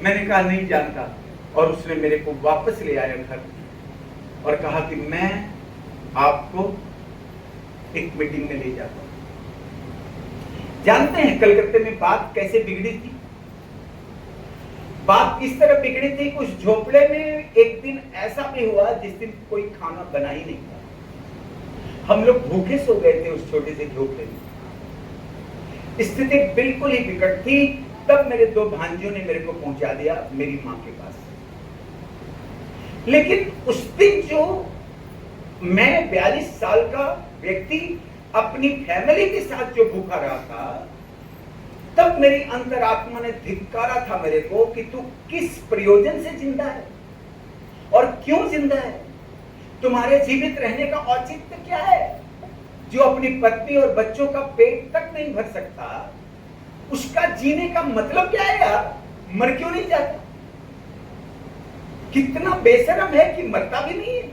मैंने कहा नहीं जानता, और उसने मेरे को वापस ले आया घर और कहा कि मैं आपको एक मीटिंग में ले जाता हूं। जानते हैं कलकत्ते में बात कैसे बिगड़ी थी? बात इस तरह बिगड़ी थी, उस झोपड़े में एक दिन ऐसा भी हुआ जिस दिन कोई खाना बना ही नहीं था। हम लोग भूखे सो गए थे उस छोटे से झोपड़े में। स्थिति बिल्कुल ही विकट थी। तब मेरे दो भांजियों ने मेरे को पहुंचा दिया मेरी मां के पास। लेकिन उस दिन जो मैं 42 साल का व्यक्ति अपनी फैमिली के साथ जो भूखा रहा था, तब मेरी अंतरात्मा ने धिक्कारा था मेरे को कि तू किस प्रयोजन से जिंदा है और क्यों जिंदा है? तुम्हारे जीवित रहने का औचित्य क्या है? जो अपनी पत्नी और बच्चों का पेट तक नहीं भर सकता, उसका जीने का मतलब क्या है यार? मर क्यों नहीं जाता? कितना बेशरम है कि मरता भी नहीं है।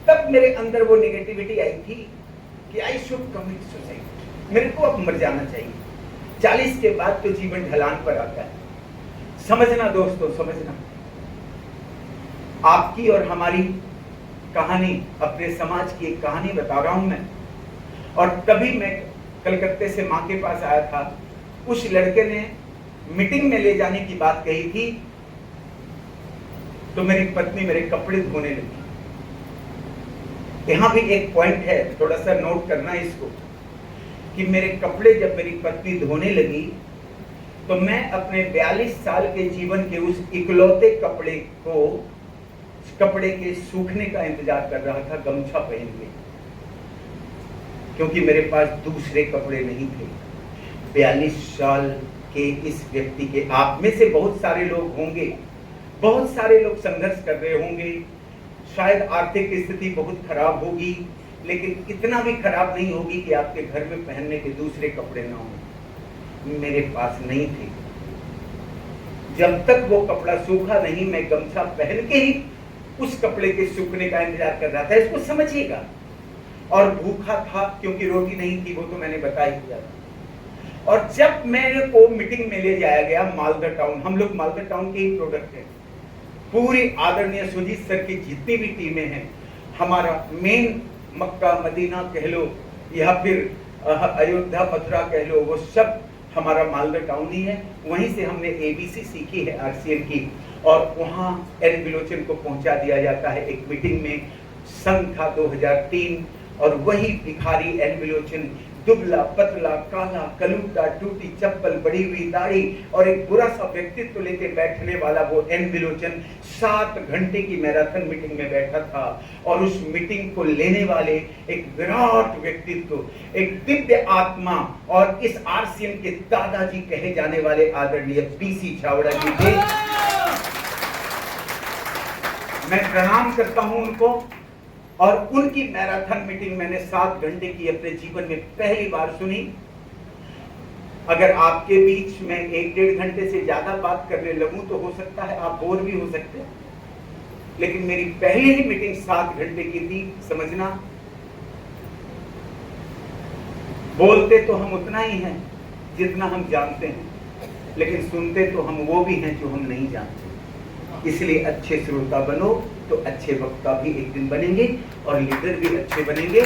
तब मेरे अंदर वो नेगेटिविटी आई थी कि आई शुड कमिट सुसाइड, मेरे को अब मर जाना चाहिए। 40 के बाद तो जीवन ढलान पर आता है। समझना दोस्तों, समझना, आपकी और हमारी कहानी, अपने समाज की एक कहानी बता रहा हूं मैं। और तभी मैं कलकत्ते से मां के पास आया था। उस लड़के ने मीटिंग में ले जाने की बात कही थी, तो मेरी पत्नी मेरे कपड़े धोने लगी। यहां भी एक पॉइंट है, थोड़ा सा नोट करना इसको, कि मेरे कपड़े जब मेरी पत्नी धोने लगी तो मैं अपने 42 साल के जीवन के उस इकलौते कपड़े को, कपड़े के सूखने का इंतजार कर रहा था गमछा पहन के, क्योंकि मेरे पास दूसरे कपड़े नहीं थे। 42 साल के इस व्यक्ति के, आप में से बहुत सारे लोग होंगे, बहुत सारे लोग संघर्ष कर रहे होंगे, शायद आर्थिक स्थिति बहुत खराब होगी, लेकिन इतना भी खराब नहीं होगी कि आपके घर में पहनने के दूसरे कपड़े ना हो। मेरे पास नहीं थे। जब तक वो कपड़ा सूखा नहीं, मैं गमछा पहन के ही उस कपड़े के सूखने का इंतजार कर रहा था। इसको समझिएगा। और भूखा था क्योंकि रोटी नहीं थी, वो तो मैंने बता ही दिया था। और जब मेरे को मीटिंग में ले जाया गया मालदा टाउन, हम लोग मालदा टाउन के ही प्रोडक्ट हैं, पूरी आदरणीय सुजीत सर की जितनी भी टीमें हैं, हमारा मेन मक्का मदीना कह लो या फिर अयोध्या मथुरा कह लो, वो सब हमारा मालदा टाउन ही है। वहीं से हमने एबीसी सीखी है आरसीएम की, और वहाँ एन बिलोचन को पहुंचा दिया जाता है। एक मीटिंग में संघ था 2003, और वही भिखारी एन बिलोचन, दुबला पतला काला कलूटा, टूटी चप्पल, बड़ी हुई दाढ़ी और एक बुरा सा व्यक्तित्व लेके बैठने वाला वो एन बिलोचन 7 घंटे की मैराथन मीटिंग में बैठा था। और उस मीटिंग को लेने वाले एक विराट व्यक्तित्व, एक दिव्य आत्मा, और इस आरसीएम के दादाजी कहे जाने वाले आदरणीय पीसी छाबड़ा जी थे। मैं प्रणाम करता हूं उनको। और उनकी मैराथन मीटिंग मैंने 7 घंटे की अपने जीवन में पहली बार सुनी। अगर आपके बीच में 1-1.5 घंटे से ज्यादा बात करने लगूं तो हो सकता है आप बोर भी हो सकते हैं, लेकिन मेरी पहली ही मीटिंग 7 घंटे की थी। समझना, बोलते तो हम उतना ही हैं जितना हम जानते हैं, लेकिन सुनते तो हम वो भी हैं जो हम नहीं जानते। इसलिए अच्छे श्रोता बनो तो अच्छे वक्ता भी एक दिन बनेंगे, और लीडर भी अच्छे बनेंगे।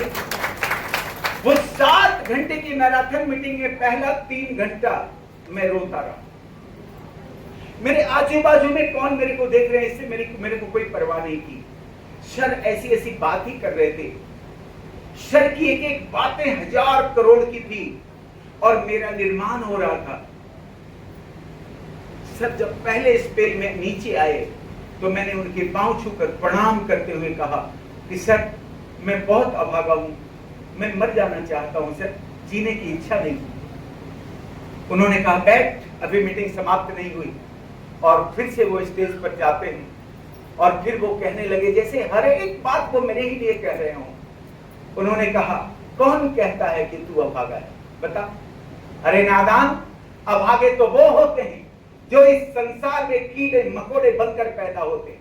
वो 7 घंटे की मैराथन मीटिंग में पहला 3 घंटा मैं रोता रहा। मेरे आजू बाजू में कौन मेरे को देख रहे हैं, इससे मेरे को कोई परवाह नहीं की। सर ऐसी ऐसी बात ही कर रहे थे। सर की एक एक बातें 1000 करोड़ की थी, और मेरा निर्माण हो रहा था। सर जब पहले स्पेल में नीचे आए तो मैंने उनके पांव छूकर प्रणाम करते हुए कहा कि सर मैं बहुत अभागा हूं, मैं मर जाना चाहता हूं सर, जीने की इच्छा नहीं। उन्होंने कहा बैठ, अभी मीटिंग समाप्त नहीं हुई। और फिर से वो स्टेज पर जाते हैं, और फिर वो कहने लगे जैसे हर एक बात वो मेरे ही लिए कह रहे हो। उन्होंने कहा कौन कहता है कि तू अभागा है, बता। अरे नादान, अभागे तो वो होते हैं जो इस संसार में कीड़े मकोड़े बनकर पैदा होते हैं।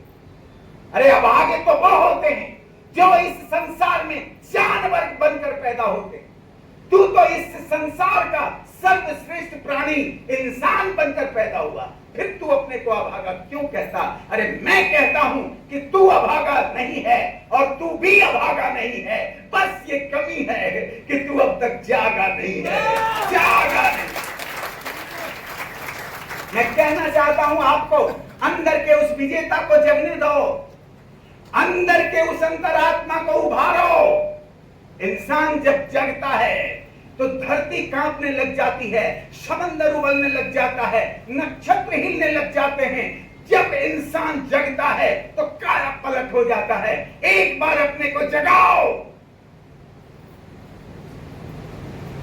अरे अभागे तो वो होते हैं जो इस संसार में जानवर बनकर पैदा होते हैं। तू तो इस संसार का सर्वश्रेष्ठ प्राणी इंसान बनकर पैदा हुआ, फिर तू अपने को अभागा क्यों कहता? अरे मैं कहता हूं कि तू अभागा नहीं है, और तू भी अभागा नहीं है। बस ये कमी है कि तू अब तक जागा नहीं है, जागा नहीं। मैं कहना चाहता हूं आपको, अंदर के उस विजेता को जगने दो, अंदर के उस अंतरात्मा को उभारो। इंसान जब जगता है तो धरती कांपने लग जाती है, समंदर उबलने लग जाता है, नक्षत्र हिलने लग जाते हैं। जब इंसान जगता है तो काया पलट हो जाता है। एक बार अपने को जगाओ।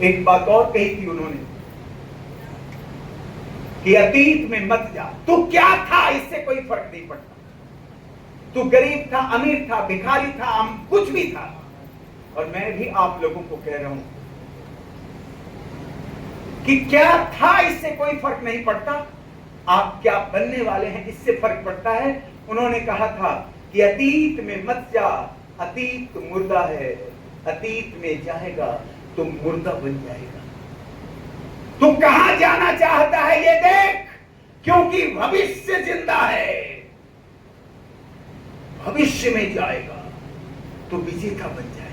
एक बात और कही थी उन्होंने कि अतीत में मत जा। तू क्या था इससे कोई फर्क नहीं पड़ता। तू गरीब था, अमीर था, भिखारी था, कुछ भी था। और मैं भी आप लोगों को कह रहा हूं कि क्या था इससे कोई फर्क नहीं पड़ता, आप क्या बनने वाले हैं इससे फर्क पड़ता है। उन्होंने कहा था कि अतीत में मत जा, अतीत मुर्दा है, अतीत में जाएगा तो मुर्दा बन जाएगा। तू कहां जाना चाहता है ये देख, क्योंकि भविष्य जिंदा है। भविष्य में जाएगा तो विजेता बन जाएगा।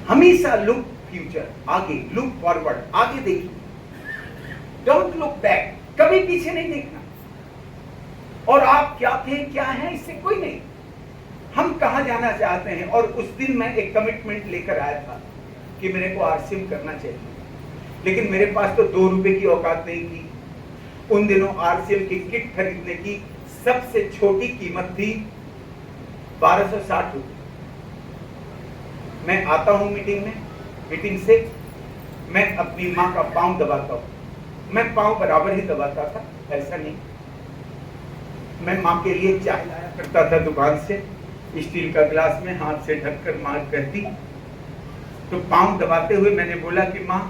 हमेशा लुक फ्यूचर, आगे लुक फॉरवर्ड, आगे देखिए, डोंट लुक बैक, कभी पीछे नहीं देखना। और आप क्या थे क्या हैं इससे कोई नहीं, हम कहां जाना चाहते हैं। और उस दिन मैं एक कमिटमेंट लेकर आया था कि मेरे को आरसीएम करना चाहिए, लेकिन मेरे पास तो 2 रुपए की औकात नहीं थी। उन दिनों आरसीएम की किट खरीदने की सबसे छोटी कीमत थी 1260 रुपए। मैं आता हूं मीटिंग से मैं अपनी मां का पांव दबाता हूं। मैं पांव बराबर ही दबाता था, ऐसा नहीं। मैं मां के लिए चाय लाया करता था दुकान से, स्टील का गिलास में हाथ से ढककर मां कहती, तो पांव दबाते हुए मैंने बोला कि मां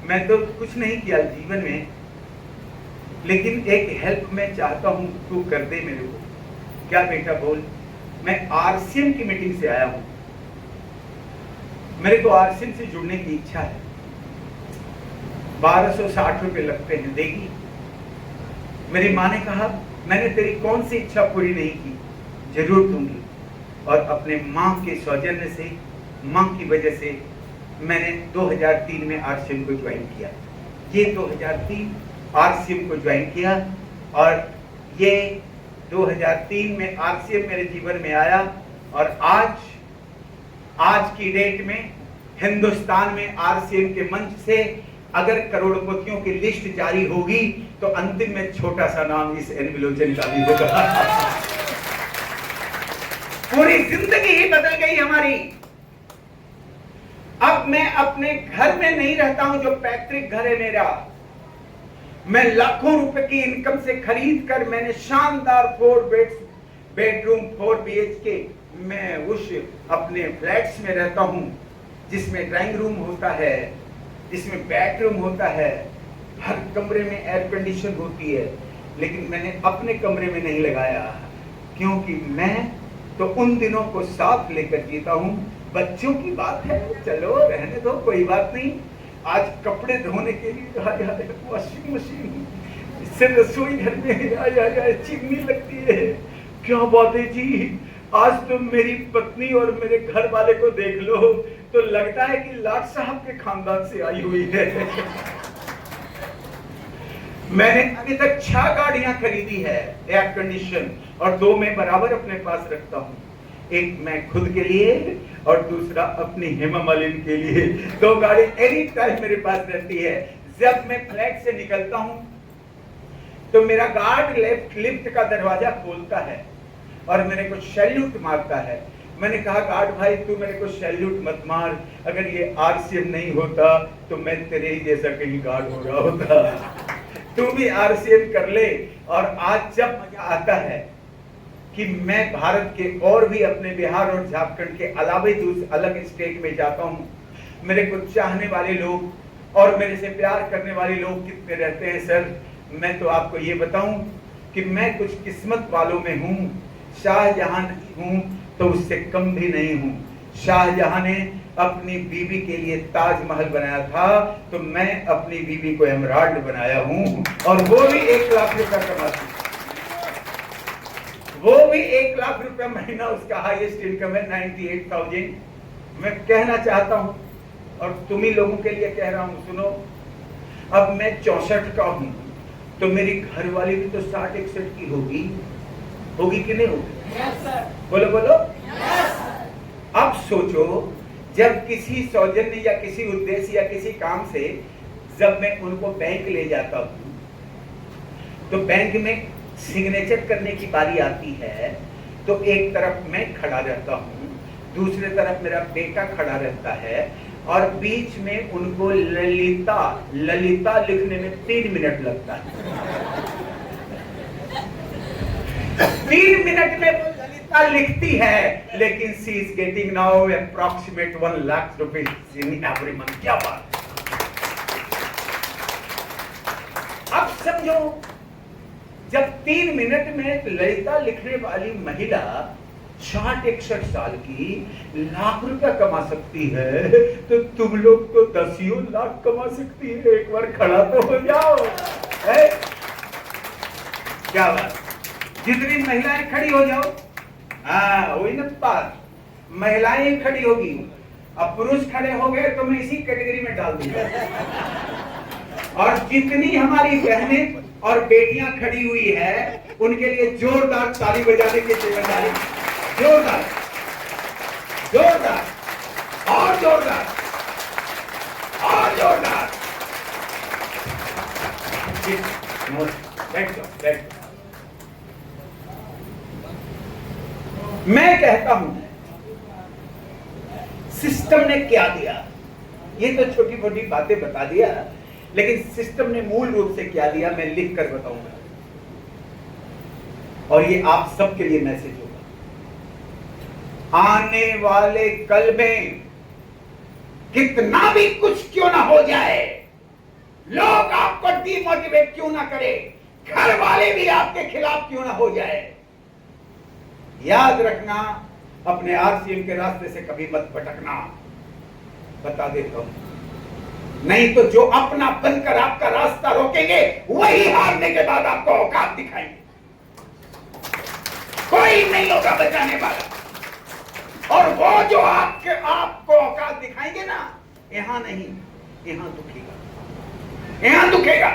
मैं तो कुछ नहीं किया जीवन में, लेकिन एक हेल्प मैं चाहता हूं, तू कर दे मेरे को। क्या बेटा बोल। मैं आरसीएम की मीटिंग से आया हूं, मेरे को आरसीएम से जुड़ने की इच्छा है। 1260 रुपए लगते हैं, देगी? मेरी माँ ने कहा मैंने तेरी कौन सी इच्छा पूरी नहीं की, जरूर दूंगी। और अपने माँ के सौजन्य से, माँ की वजह से मैंने 2003 में आरसीएम को ज्वाइन किया। ये 2003 आरसीएम को ज्वाइन किया और ये 2003 में आरसीएम मेरे जीवन में आया। और आज की डेट में हिंदुस्तान में आरसीएम के मंच से अगर करोड़पतियों की लिस्ट जारी होगी तो अंतिम में छोटा सा नाम इस एन विलोचन का भी होगा। पूरी जिंदगी ही बदल गई हमारी। अब मैं अपने घर में नहीं रहता हूं जो पैतृक घर है मेरा। मैं लाखों रुपए की इनकम से खरीद कर मैंने शानदार 4 बेडरूम 4 BHK मैं उस अपने फ्लैट्स में रहता हूं, जिसमें ड्राइंग रूम होता है, जिसमें बेडरूम होता है, हर कमरे में एयर कंडीशन होती है। लेकिन मैंने अपने कमरे में नहीं लगाया, क्योंकि मैं तो उन दिनों को साथ लेकर जीता हूं। बच्चों की बात है, चलो रहने दो, कोई बात नहीं। आज कपड़े धोने के लिए वॉशिंग मशीन, इससे रसोई घर में चिमनी लगती है। क्या बात है जी, आज तो मेरी पत्नी और मेरे घर वाले को देख लो तो लगता है कि लाट साहब के खानदान से आई हुई है। मैंने अभी तक 6 गाड़ियां खरीदी है एयर कंडीशन, और 2 मैं बराबर अपने पास रखता हूं। एक मैं खुद के लिए और दूसरा अपनी हेमा मालिनी के लिए। 2 गाड़ी एनी टाइम मेरे पास रहती है। जब मैं फ्लैट से निकलता हूं तो मेरा गार्ड लिफ्ट का दरवाजा खोलता है और मेरे को सैल्यूट मारता है। मैंने कहा गार्ड भाई तू मेरे को सैल्यूट मत मार, अगर ये आरसीएम नहीं होता तो मैं तेरे ही जैसा कहीं गार्ड हो रहा होता। तू भी आरसीएम कर ले। और आज जब मजा आता है कि मैं भारत के और भी अपने बिहार और झारखंड के अलावा अलग स्टेट में जाता हूँ, मेरे को चाहने वाले लोग और मेरे से प्यार करने वाले लोग कितने रहते हैं सर, मैं तो आपको ये बताऊं कि मैं कुछ किस्मत वालों में हूँ। शाहजहां हूँ तो उससे कम भी नहीं हूँ। शाहजहां ने अपनी बीवी के लिए ताजमहल बनाया था, तो मैं अपनी बीवी को एमराल्ड बनाया हूँ, और वो भी 1 लाख रुपया कमाती, वो भी 1 लाख रुपया महीना उसका हाईएस्ट इनकम है 98,000। मैं कहना चाहता हूं और तुम ही लोगों के लिए कह रहा हूं, सुनो। अब मैं 64 का हूं तो मेरी घरवाली भी तो 60-61 की होगी कि नहीं होगी? yes, बोलो बोलो। yes, अब सोचो, जब किसी सौजन्य या किसी उद्देश्य या किसी काम से जब मैं उनको बैंक ले जाता हूं तो बैंक में सिग्नेचर करने की बारी आती है, तो एक तरफ मैं खड़ा रहता हूं, दूसरे तरफ मेरा बेटा खड़ा रहता है, और बीच में उनको ललिता लिखने में 3 मिनट लगता है। 3 मिनट में वो ललिता लिखती है, लेकिन she is getting now approximate 1 lakh rupees in every month. क्या बात। अब समझो, जब 3 मिनट में ललिता लिखने वाली महिला 60-61 साल की लाख रुपया कमा सकती है, तो तुम लोग तो 10 लाख कमा सकती है। एक बार खड़ा तो हो जाओ, है? क्या बात। जितनी महिलाएं खड़ी हो जाओ, हाँ वही ना बात, महिलाएं खड़ी होगी, अब पुरुष खड़े हो गए तो मैं इसी कैटेगरी में डाल दूंगा। और जितनी हमारी बहनें और बेटियां खड़ी हुई है, उनके लिए जोरदार ताली बजाने की जिम्मेदारी, जोरदार जोरदार और जोरदार और जोरदार। मैं कहता हूं सिस्टम ने क्या दिया, ये तो छोटी छोटी बातें बता दिया, लेकिन सिस्टम ने मूल रूप से क्या दिया मैं लिख कर बताऊंगा, और ये आप सबके लिए मैसेज होगा। आने वाले कल में कितना भी कुछ क्यों ना हो जाए, लोग आपको डिमोटिवेट क्यों ना करे, घर वाले भी आपके खिलाफ क्यों ना हो जाए, याद रखना अपने आरसीएम के रास्ते से कभी मत भटकना। बता देता हूं, नहीं तो जो अपना बनकर आपका रास्ता रोकेंगे वही हारने के बाद आपको औकात दिखाएंगे। कोई नहीं होगा बचाने वाला। और वो जो आपको औकात दिखाएंगे ना, यहां नहीं, यहां दुखेगा, यहां दुखेगा।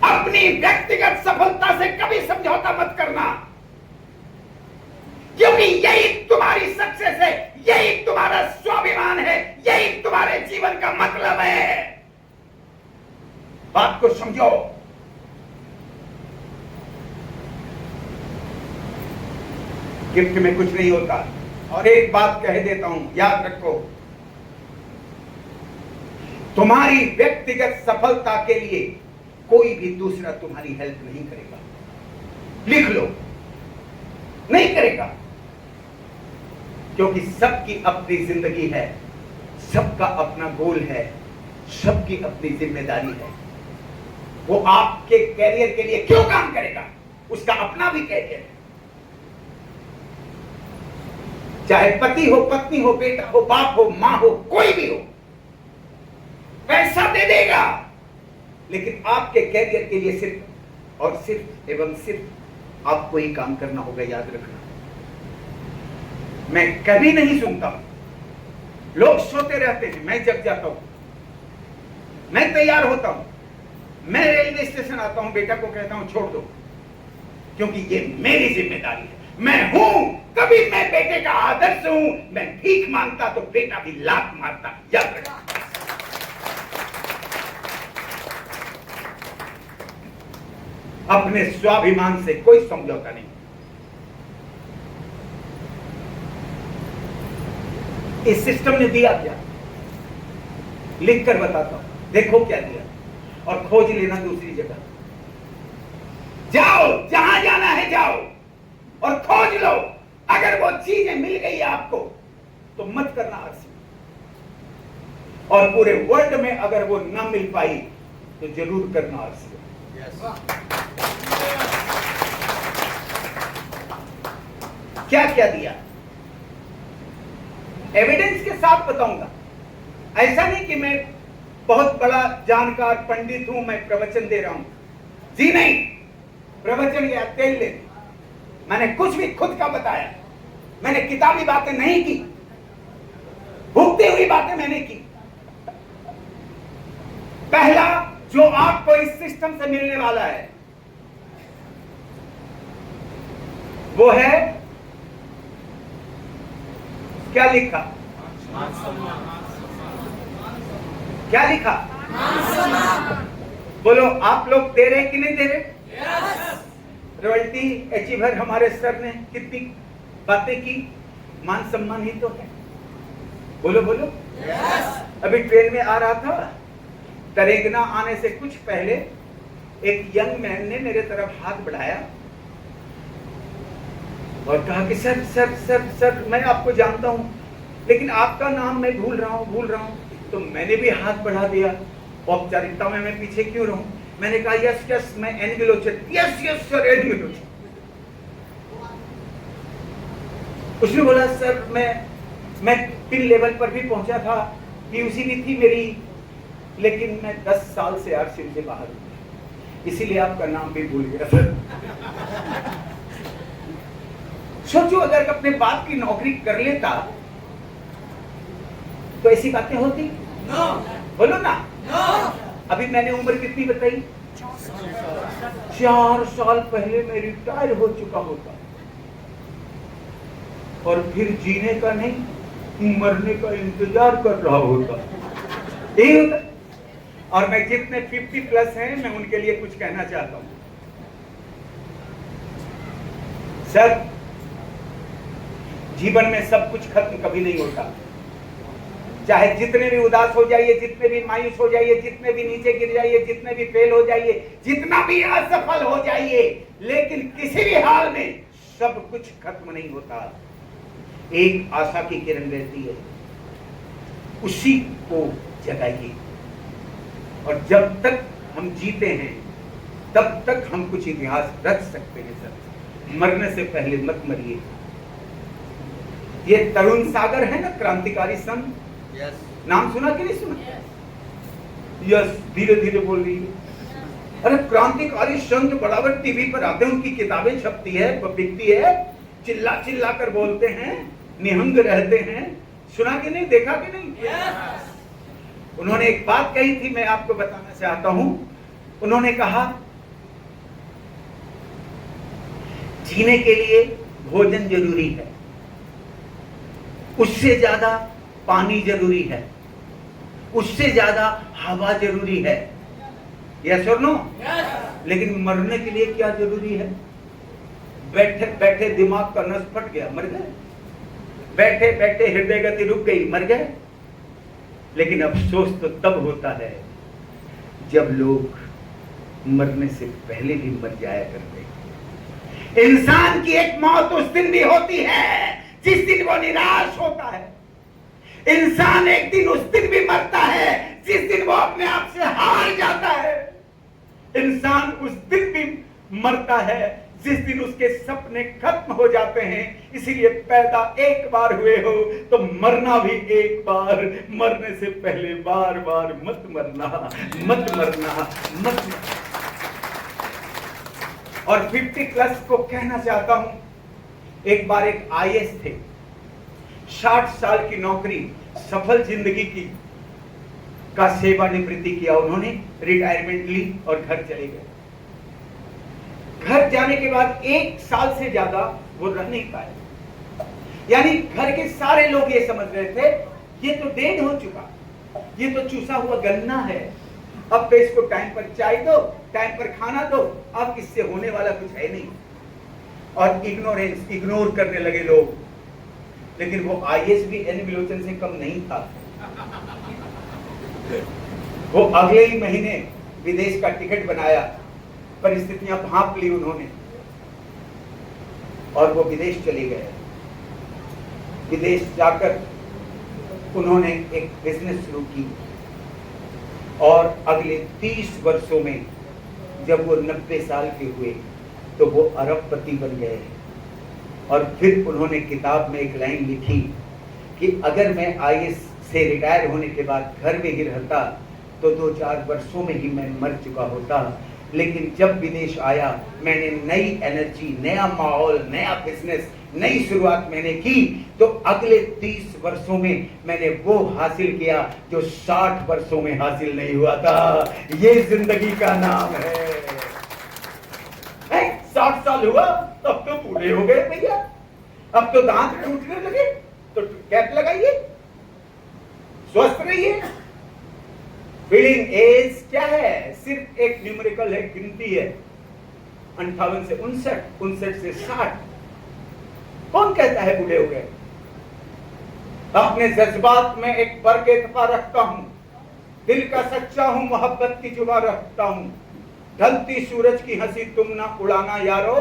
अपनी व्यक्तिगत सफलता से कभी समझौता मत करना, क्योंकि यही तुम्हारी सक्सेस है, यही तुम्हारा स्वाभिमान है, यही तुम्हारे जीवन का मतलब है। बात को समझो। गिफ्ट में कुछ नहीं होता। और एक बात कह देता हूं, याद रखो, तुम्हारी व्यक्तिगत सफलता के लिए कोई भी दूसरा तुम्हारी हेल्प नहीं करेगा। लिख लो, नहीं करेगा, क्योंकि सबकी अपनी जिंदगी है, सबका अपना गोल है, सबकी अपनी जिम्मेदारी है। वो आपके कैरियर के लिए क्यों काम करेगा? उसका अपना भी कैरियर है। चाहे पति हो, पत्नी हो, बेटा हो, बाप हो, मां हो, कोई भी हो, पैसा दे देगा, लेकिन आपके कैरियर के लिए सिर्फ और सिर्फ एवं सिर्फ आपको ही काम करना होगा। याद रखना, मैं कभी नहीं सुनता हूं, लोग सोते रहते हैं, मैं जग जाता हूं, मैं तैयार होता हूं, मैं रेलवे स्टेशन आता हूं, बेटा को कहता हूं छोड़ दो, क्योंकि ये मेरी जिम्मेदारी है, मैं हूं। कभी मैं बेटे का आदर्श हूं, मैं भीख मांगता तो बेटा भी लात मारता। याद रखना, अपने स्वाभिमान से कोई समझौता नहीं। इस सिस्टम ने दिया क्या, लिख कर बताता हूं, देखो क्या दिया, और खोज लेना दूसरी जगह। जाओ, जहां जाना है जाओ और खोज लो। अगर वो चीजें मिल गई आपको तो मत करना आरसी, और पूरे वर्ल्ड में अगर वो ना मिल पाई तो जरूर करना आरसी। क्या क्या दिया, एविडेंस के साथ बताऊंगा। ऐसा नहीं कि मैं बहुत बड़ा जानकार पंडित हूं, मैं प्रवचन दे रहा हूं, जी नहीं। प्रवचन या तेल ले, मैंने कुछ भी खुद का बताया, मैंने किताबी बातें नहीं की, भुगती हुई बातें मैंने की। पहला जो आपको इस सिस्टम से मिलने वाला है वो है, क्या लिखा, क्या लिखा, बोलो, आप लोग दे रहे कि नहीं दे रहे? रॉयल्टी अचीवर हमारे सर ने कितनी बातें की, मान सम्मान ही तो है। बोलो बोलो। अभी ट्रेन में आ रहा था, तरेगना आने से कुछ पहले एक यंग मैन ने मेरे तरफ हाथ बढ़ाया और कहा कि सर सर सर सर, मैं आपको जानता हूं, लेकिन आपका नाम मैं भूल रहा हूं। तो मैंने भी हाथ बढ़ा दिया, औपचारिकता में मैं पीछे क्यों रहूं? मैंने कहा यस यस, मैं एनगिलोचर, यस यस सर एनगिलोचर। उसने बोला सर मैं पिन लेवल पर भी पहुंचा था, पीयूसी भी थी मेरी, लेकिन मैं 10 साल से आरसीएम से बाहर हूं, इसीलिए आपका नाम भी भूल गया सर। सोचो, अगर अपने बाप की नौकरी कर लेता तो ऐसी बातें होती? no. बोलो ना। no. अभी मैंने उम्र कितनी बताई? 4 साल पहले मैं रिटायर हो चुका होता, और फिर जीने का नहीं, मरने का इंतजार कर रहा होता। यही होता। और मैं जितने 50 प्लस हैं, मैं उनके लिए कुछ कहना चाहता हूं। सर, जीवन में सब कुछ खत्म कभी नहीं होता। चाहे जितने भी उदास हो जाइए, जितने भी मायूस हो जाइए, जितने भी नीचे गिर जाइए, जितने भी फेल हो जाइए, जितना भी असफल हो जाइए, लेकिन किसी भी हाल में सब कुछ खत्म नहीं होता। एक आशा की किरण रहती है, उसी को जगाइए। और जब तक हम जीते हैं तब तक हम कुछ इतिहास रच सकते हैं सर। मरने से पहले मत मरिए। ये तरुण सागर है ना, क्रांतिकारी संत, नाम सुना कि नहीं सुना? यस, धीरे धीरे बोल रही है। अरे क्रांतिकारी संत बराबर टीवी पर आते हैं, उनकी किताबें छपती है, बिकती है, चिल्ला चिल्ला कर बोलते हैं, निहंग रहते हैं। सुना कि नहीं, देखा कि नहीं? उन्होंने एक बात कही थी, मैं आपको बताना चाहता हूं। उन्होंने कहा जीने के लिए भोजन जरूरी है, उससे ज्यादा पानी जरूरी है, उससे ज्यादा हवा जरूरी है। यस और नो? लेकिन मरने के लिए क्या जरूरी है? बैठे बैठे दिमाग का नस फट गया, मर गए। बैठे बैठे हृदय गति रुक गई, मर गए। लेकिन अफसोस तो तब होता है जब लोग मरने से पहले भी मर जाया करते हैं। इंसान की एक मौत उस दिन भी होती है जिस दिन वो निराश होता है। इंसान एक दिन उस दिन भी मरता है जिस दिन वो अपने आप से हार जाता है। इंसान उस दिन भी मरता है जिस दिन उसके सपने खत्म हो जाते हैं। इसीलिए पैदा एक बार हुए हो तो मरना भी एक बार। मरने से पहले बार बार मत मरना, मत मरना, मत मरना। और 50 प्लस को कहना चाहता हूं, एक बार एक आईएएस थे, 60 साल की नौकरी, सफल जिंदगी की का सेवानिवृत्ति किया उन्होंने, रिटायरमेंट ली और घर चले गए। घर जाने के बाद 1 साल से ज्यादा वो रह नहीं पाए। यानी घर के सारे लोग ये समझ रहे थे ये तो डेड हो चुका, ये तो चूसा हुआ गन्ना है, अब तो इसको टाइम पर चाय दो, टाइम पर खाना दो, अब इससे होने वाला कुछ है नहीं। और इग्नोर करने लगे लोग। लेकिन वो आईएएस भी एन विलोचन से कम नहीं था। वो अगले ही महीने विदेश का टिकट बनाया, परिस्थितियां भांप ली उन्होंने और वो विदेश चले गए। विदेश जाकर उन्होंने एक बिजनेस शुरू की और अगले 30 वर्षों में जब वो 90 साल के हुए तो वो अरबपति बन गए। और फिर उन्होंने किताब में एक लाइन लिखी कि अगर मैं आईएएस से रिटायर होने के बाद घर में ही रहता तो 2-4 वर्षों में ही मैं मर चुका होता। लेकिन जब विदेश आया मैंने नई एनर्जी, नया माहौल, नया बिजनेस, नई शुरुआत मैंने की, तो अगले 30 वर्षों में मैंने वो हासिल किया जो 60 वर्षों में हासिल नहीं हुआ था। ये जिंदगी का नाम है। 60 साल हुआ तब तो बूढ़े हो गए भैया, अब तो दांत टूटने लगे, तो कैप लगाइए, स्वस्थ रहिए। फीलिंग एज क्या है? सिर्फ एक न्यूमेरिकल है, गिनती है। 58 से 59, 59 से 60। कौन कहता है बूढ़े हो गए? अपने जज्बात में एक फर्क इत्फा रखता हूं, दिल का सच्चा हूं, मोहब्बत की जुबा रखता हूं। ढलती सूरज की हंसी तुम ना उड़ाना यारो,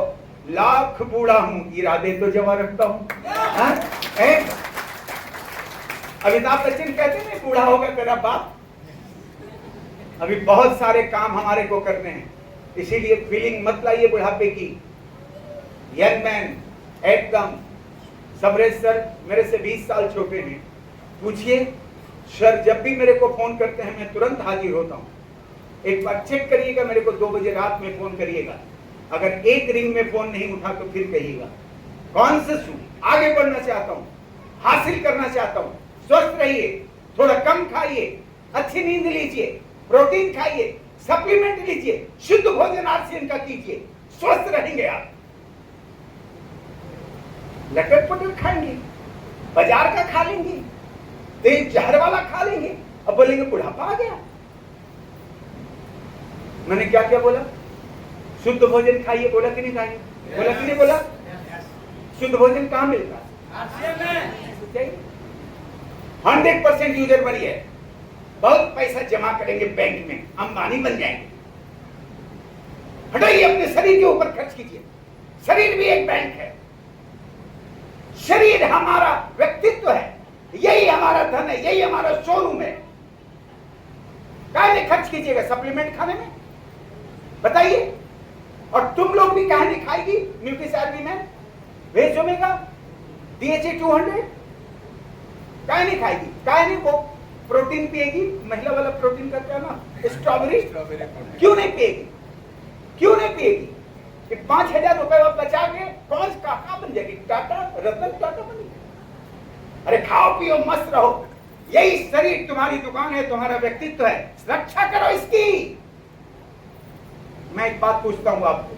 लाख बूढ़ा हूं, इरादे तो जवा रखता हूं। अमिताभ बच्चन कहते हैं बूढ़ा होगा तेरा बाप। अभी बहुत सारे काम हमारे को करने हैं, इसीलिए फीलिंग मत लाइए बुढ़ापे की। यंग मैन एकदम। सबरेज सर मेरे से 20 साल छोटे हैं, पूछिए सर, जब भी मेरे को फोन करते हैं मैं तुरंत हाजिर होता हूं। एक बार चेक करिएगा, मेरे को 2 बजे रात में फोन करिएगा, अगर एक रिंग में फोन नहीं उठा तो फिर कहिएगा। कॉन्शियस हूं, आगे बढ़ना चाहता हूं, हासिल करना चाहता हूं। स्वस्थ रहिए, थोड़ा कम खाइए, अच्छी नींद लीजिए, प्रोटीन खाइए, सप्लीमेंट लीजिए, शुद्ध भोजन आर्सियन का कीजिए, स्वस्थ रहेंगे आप। लटक पटक खाएंगे, बाजार का खा लेंगे, तेज जहर वाला खा लेंगे, अब बोलेंगे बुढ़ापा आ गया। मैंने क्या क्या बोला? शुद्ध भोजन खाइए, बोला कि नहीं खाइए? बोला कि नहीं बोला? शुद्ध भोजन कहां मिलता है? 100% यूजर बनिए, बहुत पैसा जमा करेंगे बैंक में, अंबानी बन जाएंगे। हटाइए, अपने शरीर के ऊपर खर्च कीजिए। शरीर भी एक बैंक है, शरीर हमारा व्यक्तित्व है, यही हमारा धन है, यही हमारा शोरूम है। काहे में खर्च कीजिएगा? सप्लीमेंट खाने में, बताइए। और तुम लोग भी कहा नहीं खाएगी न्यूट्रीशार्वी में वेज ओमेगा DHA 200 काहे नहीं खाएगी, काहे नहीं वो प्रोटीन पिएगी, महिला वाला प्रोटीन का क्या ना स्ट्रॉबेरी क्यों नहीं पिएगी, क्यों नहीं पिएगी? 5,000 रुपए बचा के कौन कहाँ बन जाएगी, टाटा रतन टाटा बनेगी। अरे खाओ पियो मस्त रहो, यही शरीर तुम्हारी दुकान है, तुम्हारा व्यक्तित्व है, रक्षा करो इसकी। मैं एक बात पूछता हूं आपको,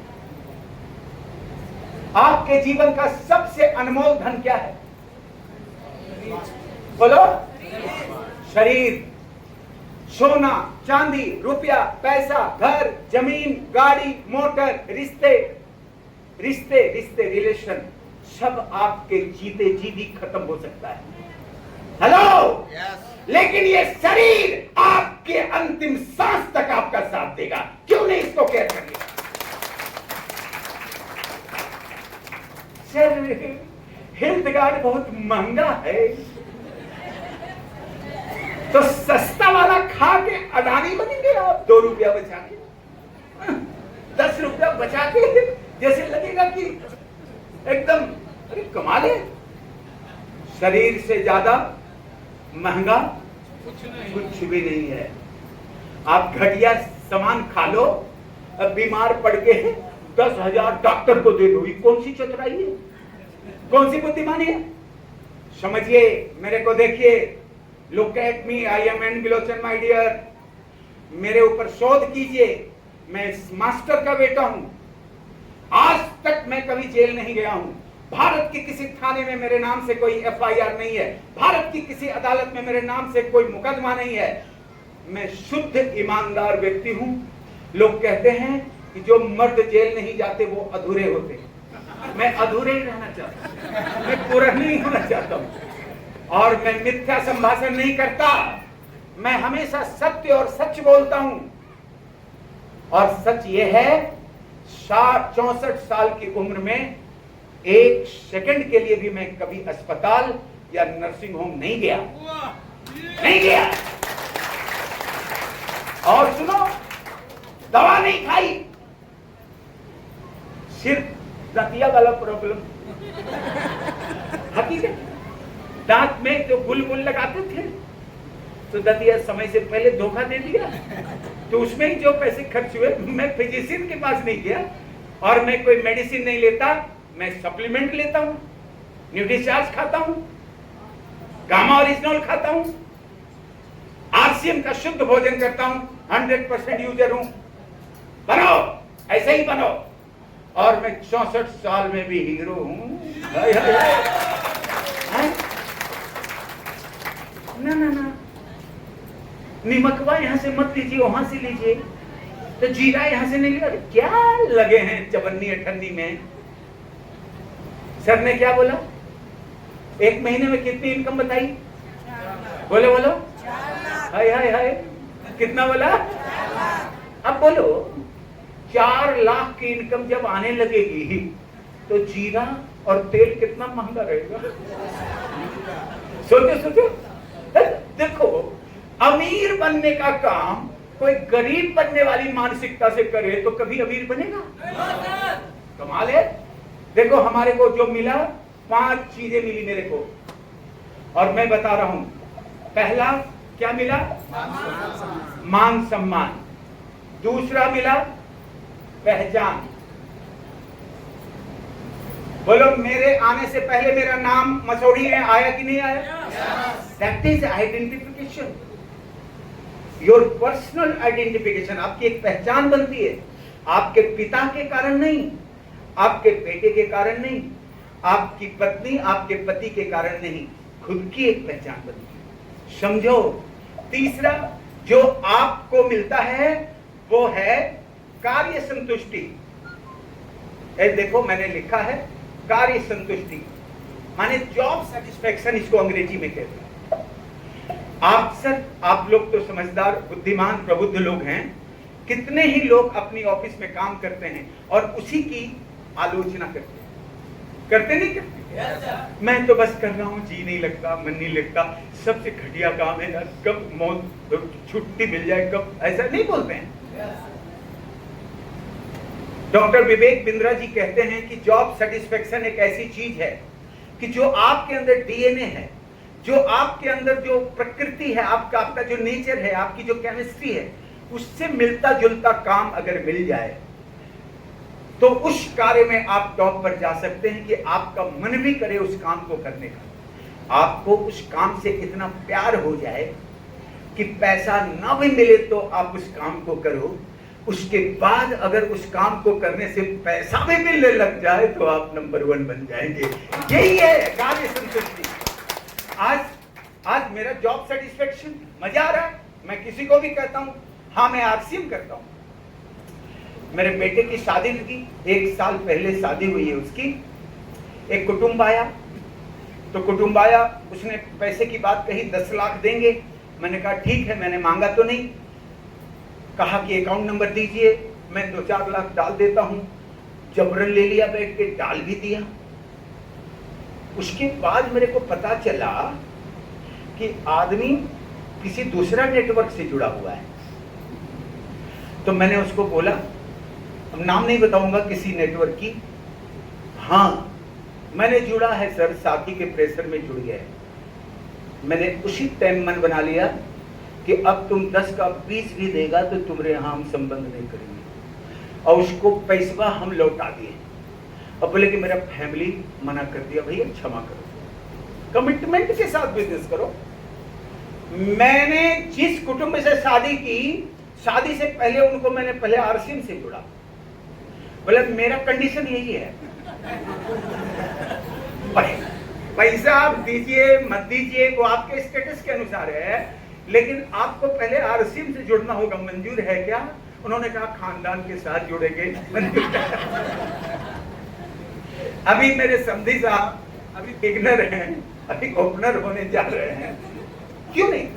आपके जीवन का सबसे अनमोल धन क्या है? बोलो। शरीर, सोना चांदी रुपया पैसा घर जमीन गाड़ी मोटर रिश्ते रिश्ते रिश्ते रिलेशन सब आपके जीते जी भी खत्म हो सकता है। हेलो लेकिन ये शरीर आपके अंतिम सांस तक आपका साथ देगा, क्यों नहीं इसको केयर करिए। सर हेल्थ कार्ड बहुत महंगा है, तो सस्ता वाला खा के अडानी बनेंगे आप। 2 रुपया बचा के 10 रुपया बचा के जैसे लगेगा कि एकदम अरे कमाल है। शरीर से ज्यादा महंगा कुछ भी नहीं है। आप घटिया सामान खा लो, अब बीमार पड़ के 10,000 डॉक्टर को दे दो, कौन सी चतुराई है, कौन सी बुद्धिमानी है? समझिए, मेरे को देखिए, look at me, I am N Bilochan my dear. मेरे ऊपर शोध कीजिए, मैं मास्टर का बेटा हूं, आज तक मैं कभी जेल नहीं गया हूं। भारत के किसी थाने में मेरे नाम से कोई FIR नहीं है, भारत की किसी अदालत में मेरे नाम से कोई मुकदमा नहीं है। मैं शुद्ध ईमानदार व्यक्ति हूं। लोग कहते हैं कि जो मर्द जेल नहीं जाते वो अधूरे होते हैं। मैं अधूरे ही रहना चाहता हूं, मैं पूरा नहीं होना चाहता हूं। और मैं मिथ्या संभाषण नहीं करता, मैं हमेशा सत्य और सच बोलता हूं। और सच ये है, 64 साल की उम्र में 1 सेकंड के लिए भी मैं कभी अस्पताल या नर्सिंग होम नहीं गया, नहीं गया। और सुनो, दवा नहीं खाई, सिर्फ दतिया वाला प्रॉब्लम। हकीकत, दांत में जो गुल लगाते थे तो दतिया समय से पहले धोखा दे दिया, तो उसमें ही जो पैसे खर्च हुए। मैं फिजिशियन के पास नहीं गया और मैं कोई मेडिसिन नहीं लेता, मैं सप्लीमेंट लेता हूं, न्यूट्रीचार्ज खाता हूं, गामा ओरिजिनल खाता हूं, RCM का शुद्ध भोजन करता हूं, 100% यूजर हूं। बनो, ऐसे ही बनो। और मैं 64 साल में भी हीरो हूं। ना ना ना, निमकवा यहां से मत लीजिए, वहां से लीजिए, तो जीरा यहां से नहीं लिया। क्या लगे हैं चवन्नी अठन्नी में। सर ने क्या बोला, 1 महीने में कितनी इनकम बताई? बोलो बोलो। हाय हाय हाय, कितना बोला? अब बोलो, 4 लाख की इनकम जब आने लगेगी तो जीरा और तेल कितना महंगा रहेगा। सोचो सोचो। देखो, अमीर बनने का काम कोई गरीब बनने वाली मानसिकता से करे तो कभी अमीर बनेगा? कमाल है। देखो, हमारे को जो मिला, 5 चीजें मिली मेरे को, और मैं बता रहा हूं। पहला क्या मिला? मान सम्मान। दूसरा मिला पहचान। बोलो, मेरे आने से पहले मेरा नाम मसौड़ी में आया कि नहीं आया? That is identification, your personal identification. आपकी एक पहचान बनती है, आपके पिता के कारण नहीं, आपके बेटे के कारण नहीं, आपकी पत्नी आपके पति के कारण नहीं, खुद की एक पहचान बनती है। समझो। तीसरा जो आपको मिलता है वो है कार्य संतुष्टि। देखो, मैंने लिखा है कार्य संतुष्टि, माने जॉब सेटिस्फैक्शन, इसको अंग्रेजी में कहते हैं। आप लोग तो समझदार बुद्धिमान प्रबुद्ध लोग हैं। कितने ही लोग अपनी ऑफिस में काम करते हैं और उसी की आलोचना करते नहीं करते? मैं तो बस कर रहा हूँ, जी नहीं लगता, मन नहीं लगता, सबसे घटिया काम है यार, कब मौत छुट्टी मिल जाए, कब, ऐसा नहीं बोलते हैं। डॉक्टर विवेक बिंद्रा जी कहते हैं कि जॉब सेटिस्फेक्शन एक ऐसी चीज है कि जो आपके अंदर डीएनए है, जो आपके अंदर जो प्रकृति है, आपका जो नेचर है, आपकी जो केमिस्ट्री है, उससे मिलता जुलता काम अगर मिल जाए तो उस कार्य में आप टॉप पर जा सकते हैं कि आपका मन भी करे उस काम को करने का। आपको उस काम से इतना प्यार हो जाए कि पैसा ना भी मिले तो आप उस काम को करो, उसके बाद अगर उस काम को करने से पैसा भी मिलने लग जाए तो आप नंबर 1 बन जाएंगे। यही है कार्य संतुष्टि। आज मेरा जॉब सेटिस्फेक्शन, मजा आ रहा है। मैं किसी को भी कहता हूं हाँ मैं आरसीएम करता हूं। मेरे बेटे की शादी लगी, 1 साल पहले शादी हुई है उसकी। एक कुटुंब आया, तो कुटुंब आया, उसने पैसे की बात कही, 10 लाख देंगे। मैंने कहा ठीक है, मैंने मांगा तो नहीं। कहा कि अकाउंट नंबर दीजिए, मैं 2-4 लाख डाल देता हूं। जबरन ले लिया, बैठ के डाल भी दिया। उसके बाद मेरे को पता चला कि आदमी किसी दूसरा नेटवर्क से जुड़ा हुआ है। तो मैंने उसको बोला, अब नाम नहीं बताऊंगा किसी नेटवर्क की, हाँ मैंने जुड़ा है सर, साथी के प्रेशर में जुड़ गया। मैंने उसी टाइम मन बना लिया कि अब तुम 10 का 20 भी देगा तो तुम्हारे यहाँ हम संबंध नहीं करेंगे। और उसको पैसा हम लौटा दिए। अब बोले कि मेरा फैमिली मना कर दिया, भैया क्षमा करो, कमिटमेंट के साथ बिजनेस करो। मैंने जिस कुटुंब से शादी की, शादी से पहले उनको मैंने पहले आरसीएम से जुड़ा। बोले मेरा कंडीशन यही है, पैसा आप दीजिए मत दीजिए वो आपके स्टेटस के अनुसार है, लेकिन आपको पहले आरसीएम से जुड़ना होगा। मंजूर है क्या? उन्होंने कहा खानदान के साथ जुड़ेंगे। अभी मेरे समधी साहब अभी बिगनर हैं, अभी ओपनर होने जा रहे हैं। क्यों नहीं?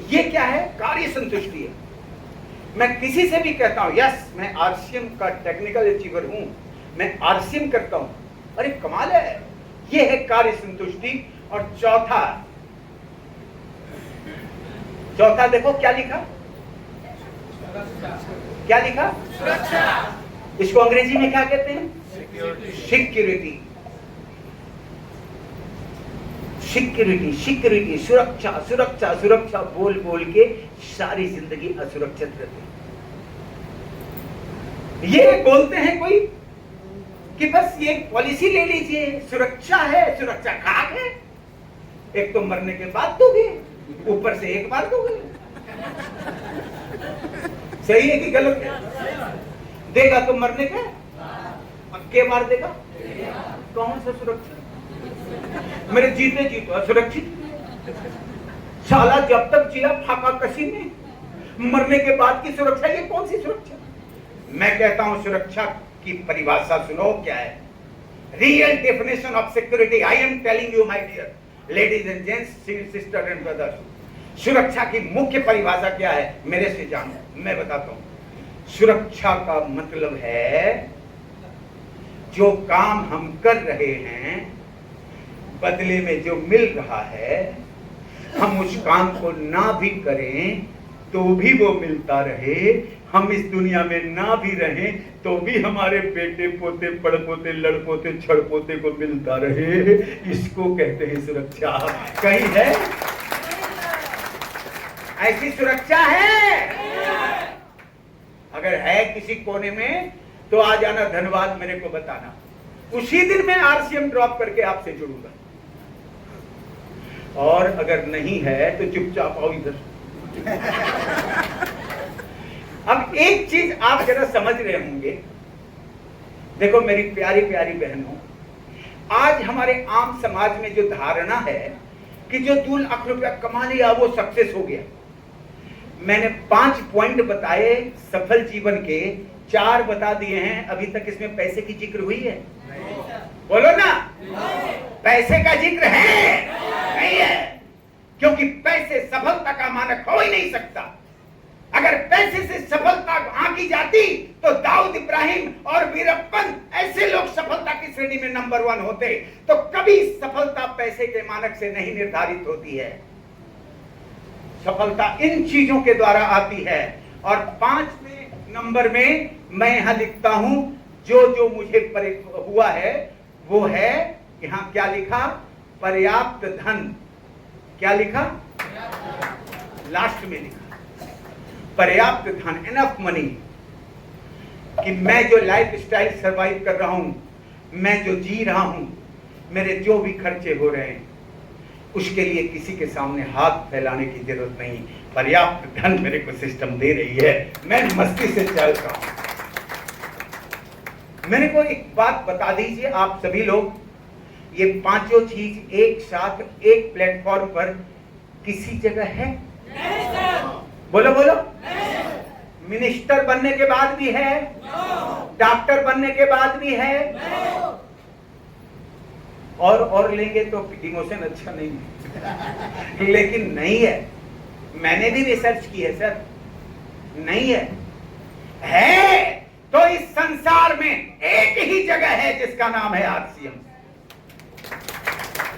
ये क्या है? कार्य संतुष्टि है। मैं किसी से भी कहता हूं यस मैं आरसीएम का टेक्निकल अचीवर हूं, मैं आरसीएम करता हूं, अरे कमाल है। ये है कार्य संतुष्टि। और चौथा देखो क्या लिखा, क्या लिखा? सुरक्षा। इसको अंग्रेजी में क्या कहते हैं? सिक्योरिटी। सिक्योरिटी, सिक्योरिटी, सुरक्षा, सुरक्षा, सुरक्षा बोल बोल के सारी जिंदगी असुरक्षित रहती। ये बोलते हैं कोई कि बस ये पॉलिसी ले लीजिए, सुरक्षा है, सुरक्षा खाक है। एक तो मरने के बाद दोगे, ऊपर से एक बार दोगे। सही है कि गलत है? देगा तो मरने के के बार देगा। कौन सा सुरक्षा? मेरे जीते जी तो असुरक्षित। साला जब तक जिया फाका कसी में, मरने के बाद की सुरक्षा, ये कौन सी सुरक्षा? मैं कहता हूं सुरक्षा की परिभाषा सुनो क्या है। Real definition of security I am telling you my dear ladies and gents, sister and brothers. सुरक्षा की मुख्य परिभाषा क्या है? मेरे से जानो, मैं बताता हूं। सुरक्षा का मतलब है जो काम हम कर रहे हैं बदले में जो मिल रहा है, हम उस काम को ना भी करें तो भी वो मिलता रहे। हम इस दुनिया में ना भी रहें तो भी हमारे बेटे पोते पड़पोते लड़पोते छड़पोते को मिलता रहे। इसको कहते हैं सुरक्षा। कहीं है ऐसी सुरक्षा? है? अगर है किसी कोने में तो आ जाना, धन्यवाद मेरे को बताना। उसी दिन मैं आरसीएम ड्रॉप करके आपसे जुड़ूंगा। और अगर नहीं है तो चुपचाप आओ इधर। अब एक चीज आप जरा समझ रहे होंगे, देखो मेरी प्यारी प्यारी बहनों, आज हमारे आम समाज में जो धारणा है कि जो 2 लाख रुपया कमा लिया वो सक्सेस हो गया। मैंने 5 पॉइंट बताए सफल जीवन के, 4 बता दिए हैं। अभी तक इसमें पैसे की जिक्र हुई है? बोलो ना, पैसे का जिक्र है? नहीं है, क्योंकि पैसे सफलता का मानक हो ही नहीं सकता। अगर पैसे से सफलता आंकी जाती तो दाऊद इब्राहिम और वीरप्पन ऐसे लोग सफलता की श्रेणी में नंबर 1 होते। तो कभी सफलता पैसे के मानक से नहीं निर्धारित होती है। सफलता इन चीजों के द्वारा आती है। और 5वें नंबर में मैं यहां लिखता हूं जो जो मुझे हुआ है वो है, यहां क्या लिखा, पर्याप्त धन। क्या लिखा, लास्ट में लिखा पर्याप्त धन, इनफ मनी, कि मैं जो लाइफ स्टाइल सर्वाइव कर रहा हूं, मैं जो जी रहा हूं, मेरे जो भी खर्चे हो रहे हैं, उसके लिए किसी के सामने हाथ फैलाने की जरूरत नहीं। पर्याप्त धन मेरे को सिस्टम दे रही है, मैं मस्ती से चल रहा हूं। मेरे को एक बात बता दीजिए आप सभी लोग, ये पांचों चीज एक साथ एक प्लेटफॉर्म पर किसी जगह है? बोलो बोलो। मिनिस्टर बनने के बाद भी है, डॉक्टर बनने के बाद भी है, और लेंगे तो डिमोशन अच्छा नहीं है। लेकिन नहीं है, मैंने भी रिसर्च की है सर, नहीं है तो इस संसार में एक ही जगह है जिसका नाम है आरसीएम।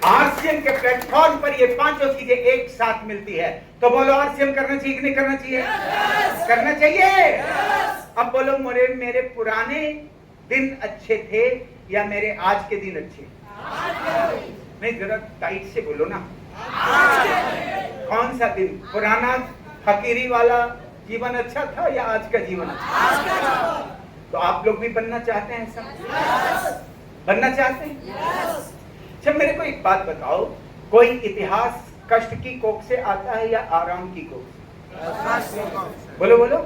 आरसीएम के प्लेटफॉर्म पर ये पांचों चीजें एक साथ मिलती है। तो बोलो आरसीएम करना चाहिए कि नहीं करना चाहिए? yes! करना चाहिए। yes! अब बोलो मेरे पुराने दिन अच्छे थे या मेरे आज के दिन अच्छे? नहीं, जरा टाइट से बोलो ना। कौन सा दिन? पुराना फकीरी वाला जीवन अच्छा था या आज का जीवन अच्छा? तो आप लोग भी बनना चाहते हैं ऐसा? बनना चाहते हैं? अच्छा मेरे को एक बात बताओ, कोई इतिहास कष्ट की कोख से आता है या आराम की कोख से? बोलो बोलो।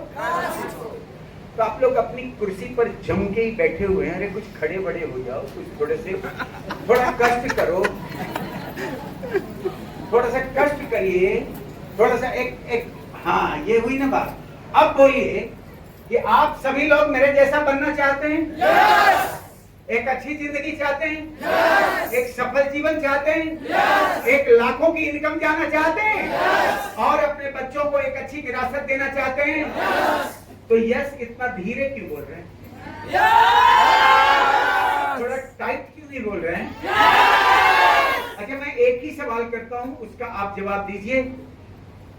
तो आप लोग अपनी कुर्सी पर जम के ही बैठे हुए हैं, अरे कुछ खड़े बड़े हो जाओ, कुछ थोड़ा कष्ट करो, थोड़ा सा कष्ट करिए, थोड़ा सा एक हाँ, ये हुई ना बात। अब बोलिए कि आप सभी लोग मेरे जैसा बनना चाहते हैं? yes! एक अच्छी जिंदगी चाहते हैं? yes! एक सफल जीवन चाहते हैं? yes! एक लाखों की इनकम जाना चाहते हैं? yes! और अपने बच्चों को एक अच्छी विरासत देना चाहते हैं? yes! तो यस इतना धीरे क्यों बोल रहे हैं? yes! थोड़ा टाइट क्यों नहीं बोल रहे हैं? yes! अच्छा मैं एक ही सवाल करता हूं, उसका आप जवाब दीजिए।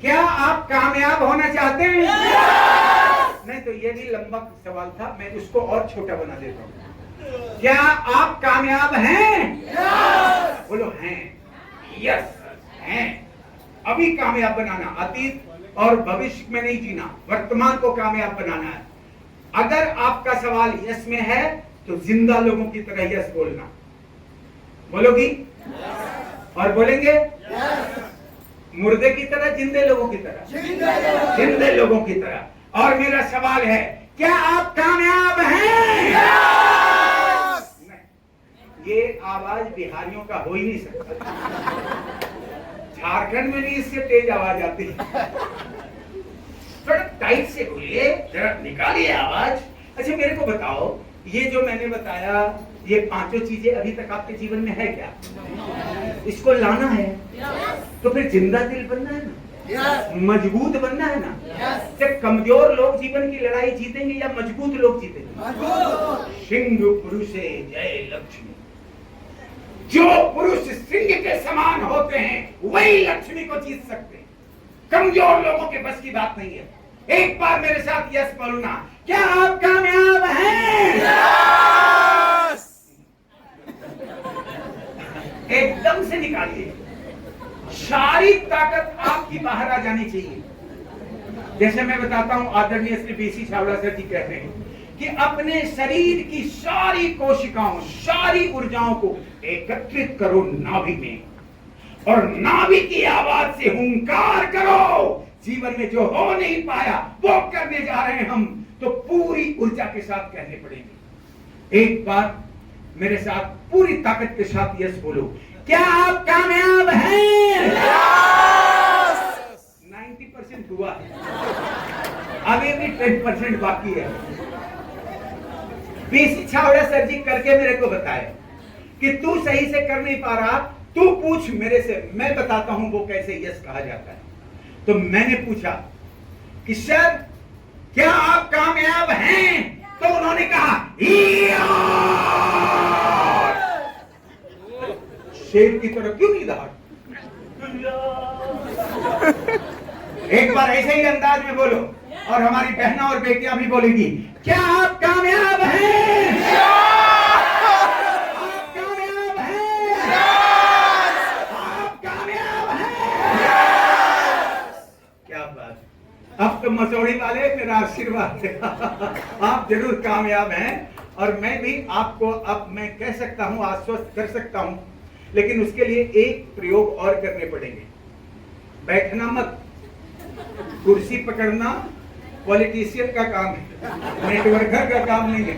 क्या आप कामयाब होना चाहते हैं? yes! नहीं तो ये भी लंबा सवाल था, मैं उसको और छोटा बना देता हूँ। क्या आप कामयाब हैं? yes! बोलो हैं। यस हैं। अभी कामयाब बनाना, अतीत और भविष्य में नहीं जीना, वर्तमान को कामयाब बनाना है। अगर आपका सवाल यस में है तो जिंदा लोगों की तरह यस बोलना। बोलोगी? yes! और बोलेंगे? yes! मुर्दे की तरह, जिंदे लोगों की तरह? जिंदे लोगों की तरह। और मेरा सवाल है, क्या आप कामयाब हैं? yes! नहीं, ये आवाज बिहारियों का हो ही नहीं सकता। झारखंड में भी इससे तेज आवाज आती है। थोड़ा टाइट से बोलिए, जरा निकालिए आवाज। अच्छा मेरे को बताओ, ये जो मैंने बताया, ये पांचों चीजें अभी तक आपके जीवन में है क्या? इसको लाना है तो फिर जिंदा दिल बनना है ना, मजबूत बनना है ना। जब कमजोर लोग जीवन की लड़ाई जीतेंगे या मजबूत लोग जीतेंगे? सिंह पुरुषे जय लक्ष्मी। जो पुरुष सिंह के समान होते हैं वही लक्ष्मी को जीत सकते हैं। कमजोर लोगों के बस की बात नहीं है। एक बार मेरे साथ यस बोलना, क्या आप कामयाब हैं? yes! एकदम से निकालिए, सारी ताकत आपकी बाहर आ जानी चाहिए। जैसे मैं बताता हूं, आदरणीय श्री बीसी छावड़ा सर जी कहते हैं कि अपने शरीर की सारी कोशिकाओं, सारी ऊर्जाओं को एकत्रित करो नाभि में, और नाभि की आवाज से हुंकार करो। जीवन में जो हो नहीं पाया वो करने जा रहे हैं हम, तो पूरी ऊर्जा के साथ कहने पड़ेंगे। एक बार मेरे साथ पूरी ताकत के साथ यस बोलो, क्या आप कामयाब हैं? yes! 90% हुआ है, अभी भी 10% बाकी है। बीसी छावड़ा सर जी करके मेरे को बताए कि तू सही से कर नहीं पा रहा, तू पूछ मेरे से, मैं बताता हूं वो कैसे यस कहा जाता है। तो मैंने पूछा कि सर क्या आप कामयाब हैं? तो उन्होंने कहा शेर की तरह क्यों नहीं दहाड़? एक बार ऐसे ही अंदाज में बोलो, और हमारी बहना और बेटियां भी बोलेगी, क्या आप कामयाब हैं? अब तो मसौड़ी वाले मेरा आशीर्वाद है। आप जरूर कामयाब हैं और मैं भी आपको अब मैं कह सकता हूं, आश्वस्त कर सकता हूं, लेकिन उसके लिए एक प्रयोग और करने पड़ेंगे। बैठना मत, कुर्सी पकड़ना पॉलिटिशियन का काम है, नेटवर्कर का काम नहीं है।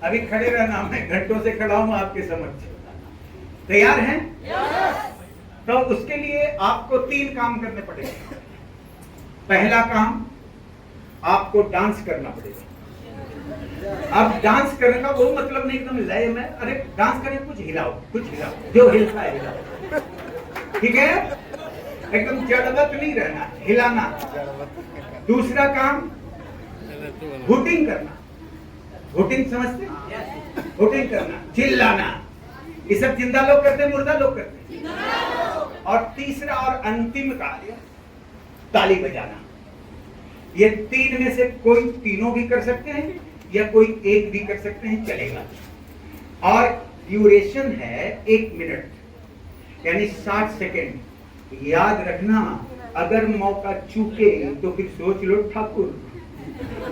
अभी खड़े रहना, मैं घंटों से खड़ा हूं आपके समक्ष। तैयार हैं? तो उसके लिए आपको 3 काम करने पड़ेंगे। पहला काम, आपको डांस करना पड़ेगा। अब डांस करने का वो मतलब नहीं एकदम लय में, अरे डांस करें, कुछ हिलाओ, जो हिलता है हिलाओ, ठीक है? एकदम जड़वत नहीं रहना, हिलाना। दूसरा काम, हुटिंग करना। हुटिंग समझते हैं? हुटिंग करना, चिल्लाना। ये सब जिंदा लोग करते हैं, मुर्दा लोग करते हैं। और तीसरा और अंतिम कार्य, ताली बजाना। ये 3 में से कोई तीनों भी कर सकते हैं या कोई एक भी कर सकते हैं, चलेगा। और ड्यूरेशन है 1 मिनट, यानी 60 सेकेंड। याद रखना, अगर मौका चूके तो फिर सोच लो ठाकुर।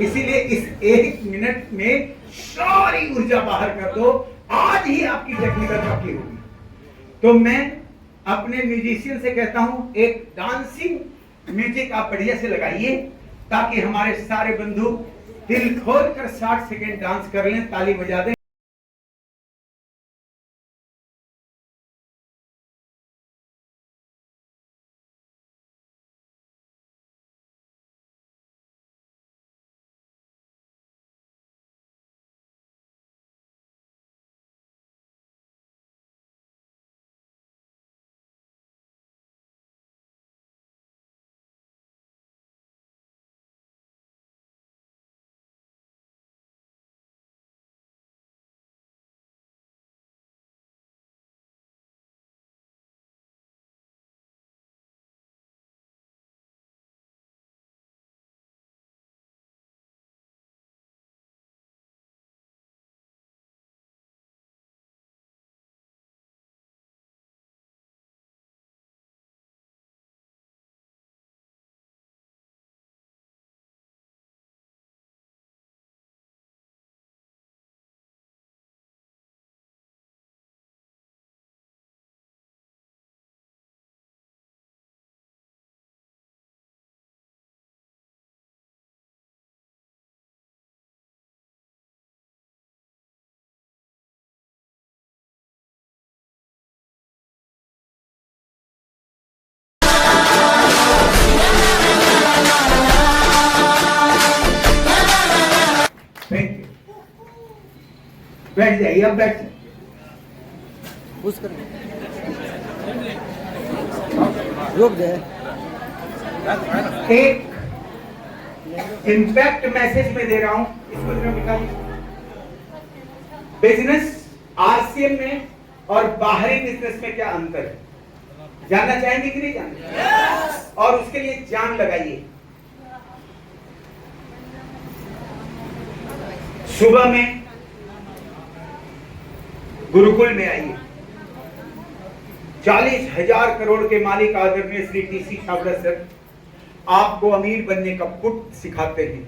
इसीलिए इस 1 मिनट में सारी ऊर्जा बाहर कर दो। आज ही आपकी टेक्निकल काफी होगी। तो मैं अपने म्यूजिशियन से कहता हूं, एक डांसिंग म्यूजिक आप बढ़िया से लगाइए, ताकि हमारे सारे बंधु दिल खोलकर 60 सेकेंड डांस कर लें, ताली बजा दें। बैठ जाइए, अब बैठ जाइए। रुक जाए। एक इम्पैक्ट मैसेज में दे रहा हूं, इसको जरा निकालिए। बिजनेस आरसीएम में और बाहरी बिजनेस में क्या अंतर है, जानना चाहेंगे कि नहीं जानना? और उसके लिए जान लगाइए। सुबह में गुरुकुल में आइए। 40,000 करोड़ के मालिक आदरणीय श्री टीसी छाबड़ा सर आपको अमीर बनने का पुट सिखाते हैं।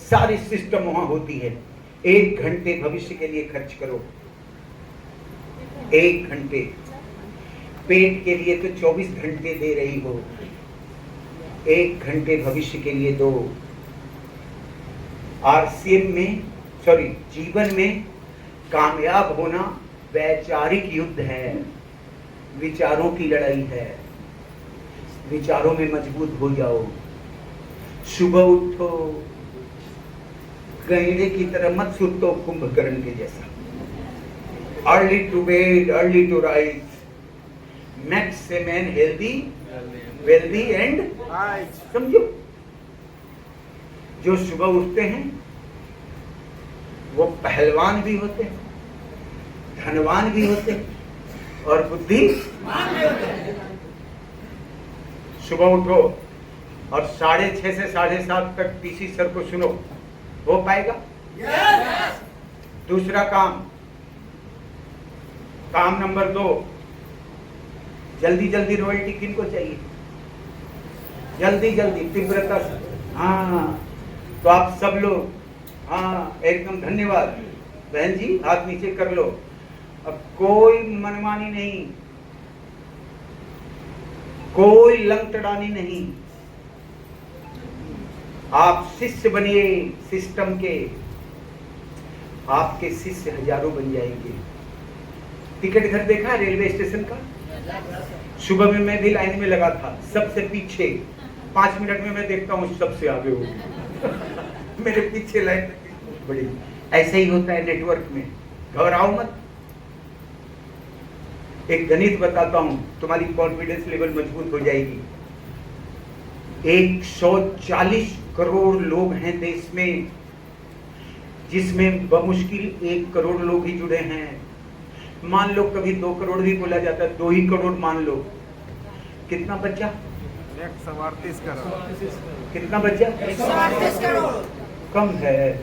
सारी सिस्टम वहां होती है। 1 घंटे भविष्य के लिए खर्च करो। 1 घंटे पेट के लिए तो 24 घंटे दे रही हो, 1 घंटे भविष्य के लिए दो। आरसीएम में, सॉरी, जीवन में कामयाब होना वैचारिक युद्ध है, विचारों की लड़ाई है। विचारों में मजबूत हो जाओ। सुबह उठो, गैंडे की तरह मत सुतो कुंभकर्ण के जैसा। Early to bed, early to rise makes a man healthy, wealthy and समझो। जो सुबह उठते हैं वो पहलवान भी होते हैं, धनवान भी होते हैं और बुद्धिमान भी होते हैं। सुबह उठो और 6:30 से 7:30 तक टीसी सर को सुनो, हो पाएगा? yes! दूसरा काम नंबर 2, जल्दी जल्दी रॉयल्टी किनको चाहिए? जल्दी जल्दी तीव्रता से हाँ, तो आप सब लोग, हाँ एकदम धन्यवाद। बहन जी हाथ नीचे कर लो। अब कोई मनमानी नहीं, कोई लंगटड़ानी नहीं। आप शिष्य बनिए सिस्टम के, आपके शिष्य हजारों बन जाएंगे। टिकट घर देखा है रेलवे स्टेशन का? सुबह में मैं भी लाइन में लगा था, सबसे पीछे। 5 मिनट में मैं देखता हूँ सबसे आगे हो मेरे पीछे लाइन बड़ी। ऐसे ही होता है नेटवर्क में, घबराओ मत। एक गणित बताता हूं, तुम्हारी कॉन्फिडेंस लेवल मजबूत हो जाएगी। 140 करोड़ लोग हैं देश में, जिसमें बमुश्किल 1 करोड़ लोग ही जुड़े हैं। मान लो कभी 2 करोड़ भी बोला जाता है, 2 ही करोड़ मान लो, कितना बच्चा? 138 करोड़। कितना बच्चा? 138 करोड़। कम है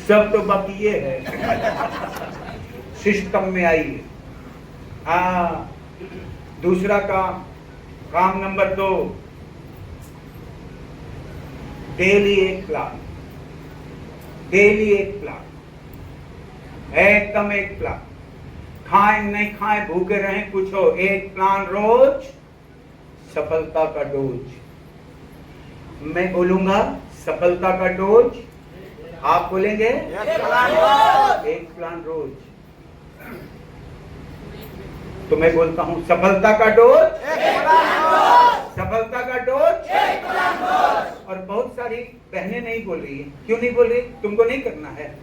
सब तो बाकी ये है सिस्टम में आइए। हाँ, दूसरा काम number 2, daily 1 plan, daily 1 plan, एकदम 1 प्लान। खाएं नहीं खाएं, भूखे रहें, कुछ हो, 1 प्लान रोज, सफलता का डोज। मैं बोलूंगा सफलता का डोज, आप बोलेंगे 1 प्लान रोज। तो मैं बोलता हूं सफलता का डोज, सफलता का डोज। और बहुत सारी बहनें नहीं बोल रही है, क्यों नहीं बोल रही? तुमको नहीं करना है।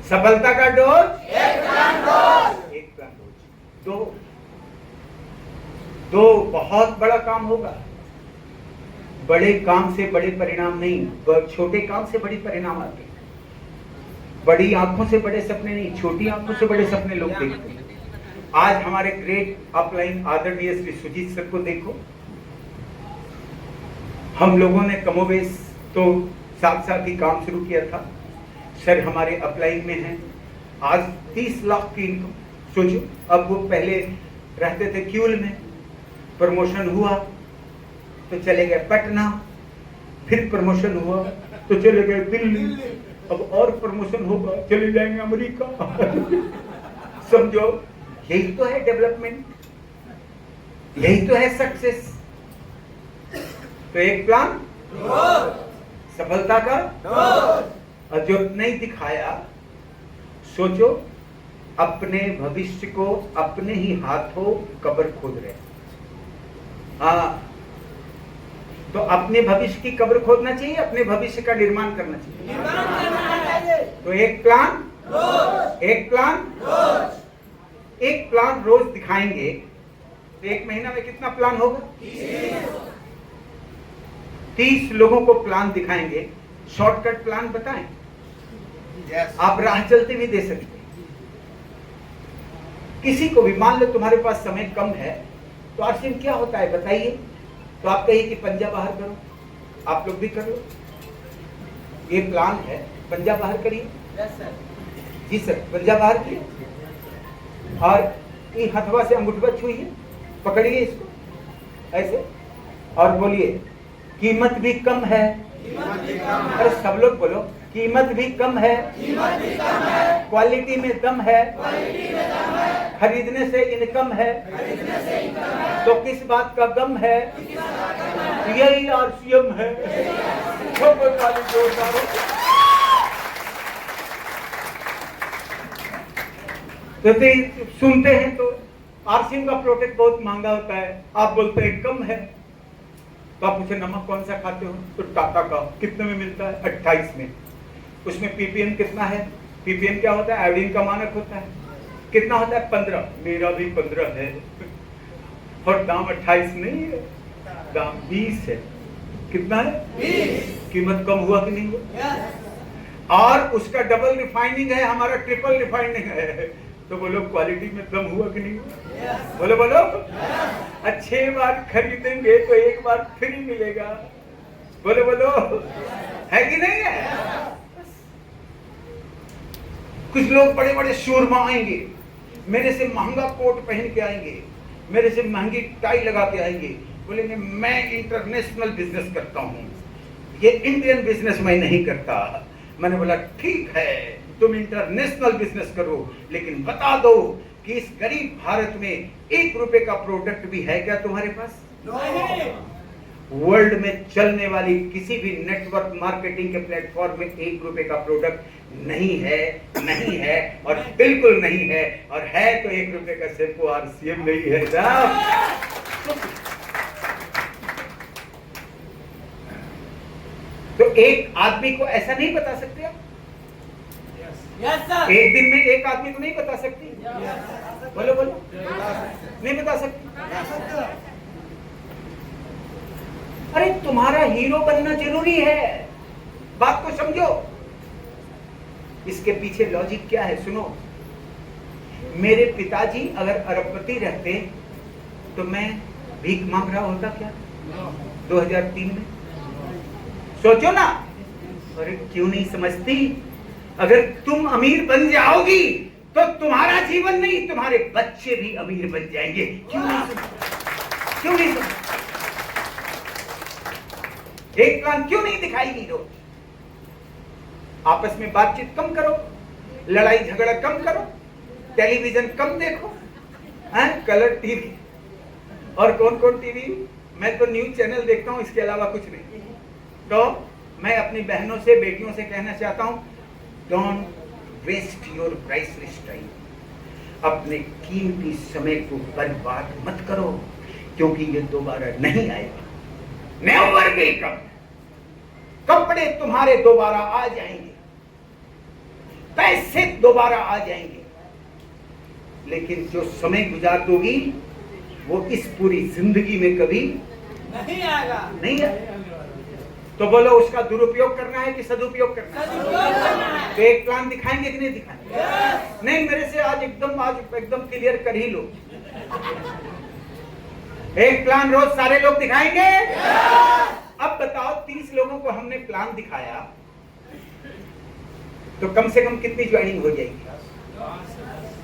सफलता का डोज, 1 प्लान रोज। 2 बहुत बड़ा काम होगा। बड़े काम से बड़े परिणाम नहीं, छोटे काम से बड़ी परिणाम आते हैं। बड़ी आंखों से बड़े सपने नहीं, छोटी आंखों से बड़े सपने लोग देखते हैं। आज हमारे ग्रेट अपलाइन आदरणीय श्री सुजीत सर को देखो। हम लोगों ने कमोबेश तो साथ साथ ही काम शुरू किया था। सर हमारे अपलाइन में हैं, आज 30 लाख की इनकम। सोचो, अब वो पहले रहते थे क्यूल में, प्रमोशन हुआ तो चले गए पटना, फिर प्रमोशन हुआ तो चले गए दिल्ली, अब और प्रमोशन होगा चले जाएंगे अमेरिका समझो, यही तो है डेवलपमेंट, यही तो है सक्सेस। तो 1 प्लान, सफलता का, और जो नहीं दिखाया, सोचो अपने भविष्य को अपने ही हाथों कब्र खोद रहे। हाँ, तो अपने भविष्य की कब्र खोदना चाहिए, अपने भविष्य का निर्माण करना चाहिए। तो 1 प्लान, 1 प्लान, 1 प्लान रोज दिखाएंगे तो 1 महीना में कितना प्लान होगा? 30 लोगों को प्लान दिखाएंगे। शॉर्टकट प्लान बताएं? आप राह चलते भी दे सकते हैं किसी को भी। मान लो तुम्हारे पास समय कम है तो आरसीएम क्या होता है बताइए? तो आप कहिए कि पंजा बाहर करो, आप लोग भी कर लो। ये प्लान है, पंजा बाहर करिए। जी सर, पंजा बाहर किए और ये हथवा से अंगूठा छुइए, पकड़िए इसको ऐसे और बोलिए कीमत भी कम है। अरे सब लोग बोलो, कीमत भी कम है, क्वालिटी में दम है, खरीदने से इनकम है, तो किस बात का गम है? यही आरसीएम है। तो सुनते हैं तो आरसीएम का प्रोडक्ट बहुत महंगा होता है, आप बोलते हैं कम है। तो आप पूछे नमक कौन सा खाते हो? तो टाटा का। कितने में मिलता है? 28 में। उसमें पीपीएम कितना है? पीपीएम क्या होता है? आयोडीन का मानक होता है। कितना होता है? 15। मेरा भी 15 है और दाम 28 नहीं है, दाम 20 है। कितना है? 20। कीमत कम हुआ कि नहीं हुआ? और उसका डबल रिफाइनिंग है, हमारा ट्रिपल रिफाइनिंग है। तो बोलो क्वालिटी में दम हुआ कि नहीं हुआ? बोलो बोलो। अच्छे बार खरीदेंगे तो 1 बार फ्री मिलेगा। बोलो बोलो, है कि नहीं है? कुछ लोग बड़े बड़े शोरमा आएंगे, मेरे से महंगा कोट पहन के आएंगे, मेरे से महंगी टाई लगा के आएंगे, बोलेंगे मैं इंटरनेशनल बिजनेस करता हूँ, ये इंडियन बिजनेस मैं नहीं करता। मैंने बोला ठीक है, तुम इंटरनेशनल बिजनेस करो, लेकिन बता दो कि इस गरीब भारत में 1 रुपए का प्रोडक्ट भी है क्या तुम्हारे पास? वर्ल्ड में चलने वाली किसी भी नेटवर्क मार्केटिंग के प्लेटफॉर्म में 1 रुपए का प्रोडक्ट नहीं है, नहीं है और बिल्कुल नहीं है। और है तो 1 रुपए का शैम्पू आरसीएम नहीं है साहब। तो एक आदमी को ऐसा नहीं बता सकते आप? एक दिन में एक आदमी को नहीं बता सकती? बोलो बोलो, नहीं बता सकती। अरे तुम्हारा हीरो बनना जरूरी है, बात को समझो। इसके पीछे लॉजिक क्या है सुनो। मेरे पिताजी अगर अरबपति रहते तो मैं भीख मांग रहा होता क्या 2003 में? सोचो ना। अरे क्यों नहीं समझती? अगर तुम अमीर बन जाओगी तो तुम्हारा जीवन नहीं, तुम्हारे बच्चे भी अमीर बन जाएंगे। क्यों नहीं समझ? क्यों नहीं समझ? एक प्लान क्यों नहीं दिखाएगी? रोज आपस में बातचीत कम करो, लड़ाई झगड़ा कम करो, टेलीविजन कम देखो, कलर टीवी। और कौन कौन टीवी? मैं तो न्यूज चैनल देखता हूं, इसके अलावा कुछ नहीं। तो मैं अपनी बहनों से, बेटियों से कहना चाहता हूं, don't waste your priceless time. अपने कीमती समय को बर्बाद मत करो, क्योंकि ये दोबारा नहीं आएगा। Never will come. कपड़े तुम्हारे दोबारा आ जाएंगे, पैसे दोबारा आ जाएंगे, लेकिन जो समय गुजार दोगी वो इस पूरी जिंदगी में कभी नहीं आएगा। नहीं आएगा। तो बोलो उसका दुरुपयोग करना है कि सदुपयोग करना है? तो एक प्लान दिखाएंगे कि नहीं दिखाएंगे? नहीं, मेरे से आज एकदम क्लियर कर ही लो। एक प्लान रोज सारे लोग दिखाएंगे? अब बताओ 30 लोगों को हमने प्लान दिखाया तो कम से कम कितनी ज्वाइनिंग हो जाएगी?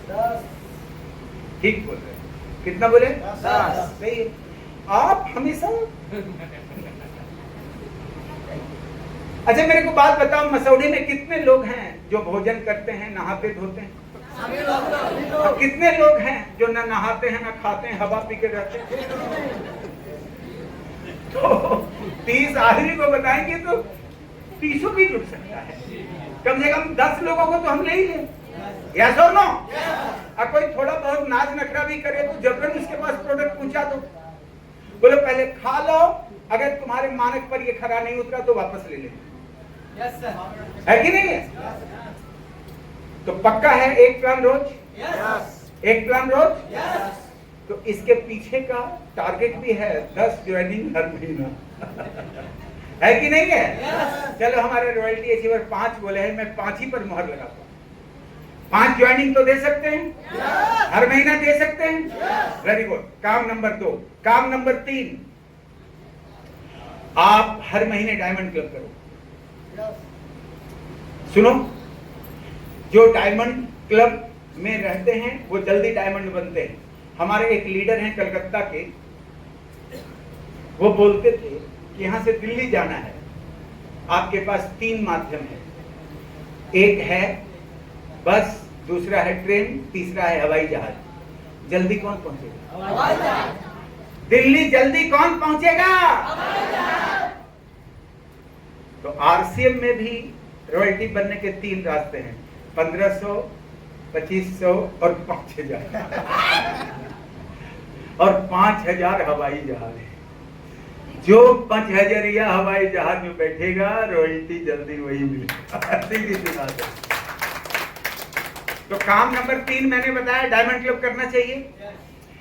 10। ठीक बोल रहे, कितना बोले? 10। सही है। आप हमेशा अच्छा मेरे को बात बताओ, मसौड़ी में कितने लोग हैं जो भोजन करते हैं, नहाते धोते हैं? और कितने लोग हैं जो ना नहाते हैं ना खाते हैं, हवा पी के रहते हैं? तो 30 आदमी को बताएंगे तो 30 भी जुट सकता है। कम से कम 10 लोगों को तो हम ले ही लें। यस और नो? और कोई थोड़ा बहुत नाच नखरा भी करे तो जबरन उसके पास प्रोडक्ट पहुंचा दो। बोलो पहले खा लो, अगर तुम्हारे मानक पर ये खरा नहीं उतरा तो वापस ले लेना। है कि नहीं है? तो पक्का है एक प्लान रोज? एक प्लान रोज? तो इसके पीछे का टारगेट भी है 10 ज्वाइनिंग हर महीना। है कि नहीं है? चलो हमारे रॉयल्टी अचीवर 5 बोले हैं, मैं 5 ही पर मोहर लगाता हूं। 5 ज्वाइनिंग तो दे सकते हैं? हर महीना दे सकते हैं? Very good. काम नंबर 2। काम नंबर 3, आप हर महीने डायमंड क्लब करो। सुनो, जो डायमंड क्लब में रहते हैं वो जल्दी डायमंड बनते हैं। हमारे एक लीडर हैं कलकत्ता के, वो बोलते थे कि यहां से दिल्ली जाना है, आपके पास 3 माध्यम है। एक है बस, दूसरा है ट्रेन, तीसरा है हवाई जहाज। जल्दी कौन पहुंचेगा? हवाई जहाज। दिल्ली जल्दी कौन पहुंचेगा? हवाई जहाज। तो आरसीएम में भी रॉयल्टी बनने के 3 रास्ते हैं, 1500, 2500 और 5000। और 5000 हवाई जहाज है। जो 5000 हवाई जहाज में बैठेगा रॉयल्टी जल्दी वही मिलेगा। तो काम नंबर 3 मैंने बताया, डायमंड क्लब करना चाहिए।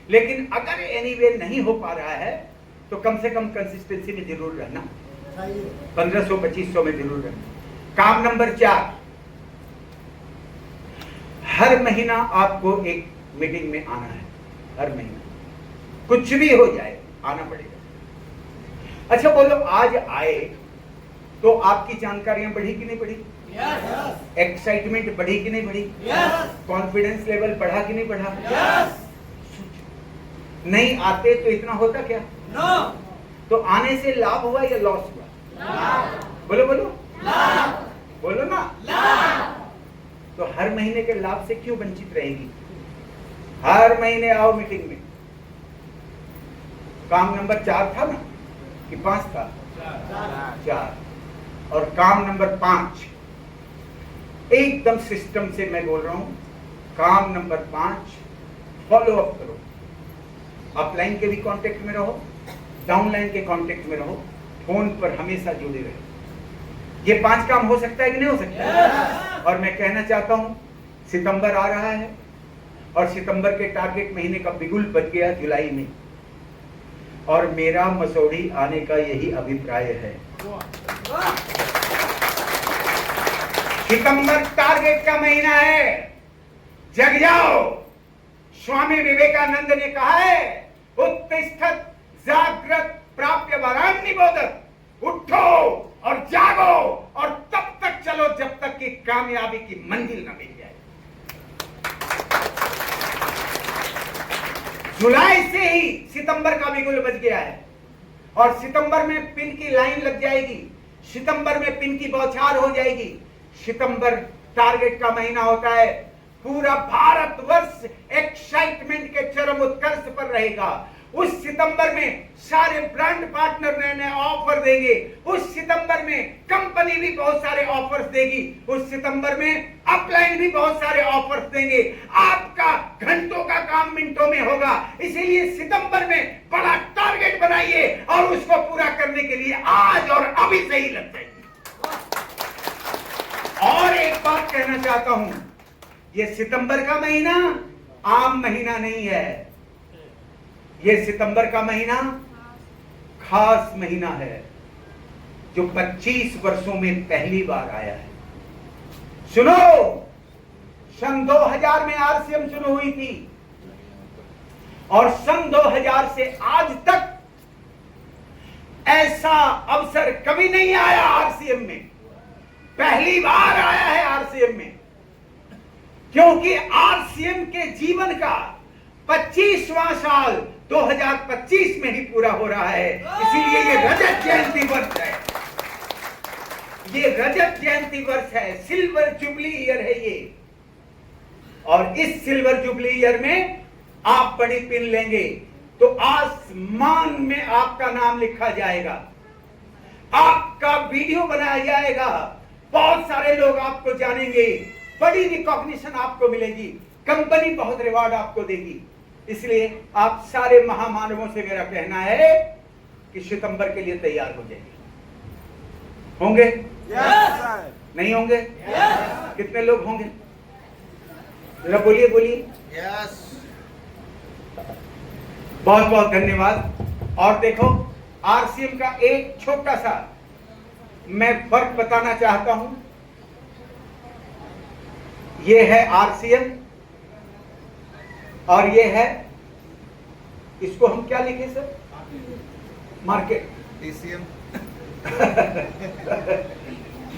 लेकिन अगर एनीवे नहीं हो पा रहा है तो कम से कम कंसिस्टेंसी में जरूर रहना, 1500-2500 में जरूर रहना। काम नंबर 4, हर महीना आपको एक मीटिंग में आना है। हर महीना कुछ भी हो जाए आना पड़ेगा। अच्छा बोलो, आज आए तो आपकी जानकारियां बढ़ी कि नहीं बढ़ी? एक्साइटमेंट बढ़ी कि नहीं बढ़ी? कॉन्फिडेंस लेवल बढ़ा कि नहीं बढ़ा? नहीं आते तो इतना होता क्या? तो आने से लाभ हुआ या लॉस हुआ? बोलो बोलो, बोलो ना। तो हर महीने के लाभ से क्यों वंचित रहेगी? हर महीने आओ मीटिंग में। काम नंबर 4 था ना कि 5 था? 4। और काम नंबर 5 एकदम सिस्टम से मैं बोल रहा हूं। काम नंबर 5 फॉलो अप करो। अपलाइन के भी कांटेक्ट में रहो, डाउनलाइन के कांटेक्ट में रहो, फोन पर हमेशा जुड़े रहो। ये 5 काम हो सकता है कि नहीं हो सकता? और मैं कहना चाहता हूं, सितंबर आ रहा है और सितंबर के टारगेट महीने का बिगुल बच गया जुलाई में, और मेरा मसौड़ी आने का यही अभिप्राय है। सितंबर टारगेट का महीना है, जग जाओ। स्वामी विवेकानंद ने कहा है, उत्तिष्ठत् जागृत प्राप्य वरान् निबोधत्। उठो और जागो और तब तक चलो जब तक कि कामयाबी की मंजिल न मिल जाए। जुलाई से ही सितंबर का बिगुल बज गया है और सितंबर में पिन की लाइन लग जाएगी, सितंबर में पिन की बौछार हो जाएगी। सितंबर टारगेट का महीना होता है, पूरा भारतवर्ष एक्साइटमेंट के चरम उत्कर्ष पर रहेगा। उस सितंबर में सारे ब्रांड पार्टनर नए नए ऑफर देंगे। उस सितंबर में कंपनी भी बहुत सारे ऑफर्स देगी। उस सितंबर में अपलाइन भी बहुत सारे ऑफर्स देंगे। आपका घंटों का काम मिनटों में होगा। इसीलिए सितंबर में बड़ा टारगेट बनाइए और उसको पूरा करने के लिए आज और अभी से ही लग जाइए। और एक बात कहना चाहता हूं, ये सितंबर का महीना आम महीना नहीं है। ये सितंबर का महीना खास महीना है जो 25 वर्षों में पहली बार आया है। सुनो, सन 2000 में आरसीएम शुरू हुई थी और सन 2000 से आज तक ऐसा अवसर कभी नहीं आया आरसीएम में। पहली बार आया है आरसीएम में, क्योंकि आरसीएम के जीवन का 25वां साल 2025 में ही पूरा हो रहा है। इसीलिए ये रजत जयंती वर्ष है। ये रजत जयंती वर्ष है, सिल्वर जुबली ईयर है ये। और इस सिल्वर जुबली ईयर में आप बड़ी पिन लेंगे तो आसमान में आपका नाम लिखा जाएगा, आपका वीडियो बनाया जाएगा, बहुत सारे लोग आपको जानेंगे, बड़ी रिकॉग्निशन आपको मिलेगी, कंपनी बहुत रिवार्ड आपको देगी। इसलिए आप सारे महामानवों से मेरा कहना है कि सितंबर के लिए तैयार हो जाइए। होंगे? Yes, नहीं होंगे? कितने लोग होंगे? जरा बोलिए बोलिए। बहुत बहुत धन्यवाद। और देखो, आरसीएम का एक छोटा सा मैं फर्क बताना चाहता हूं। ये है आरसीएम और ये है, इसको हम क्या लिखे सर? मार्केट। TCM।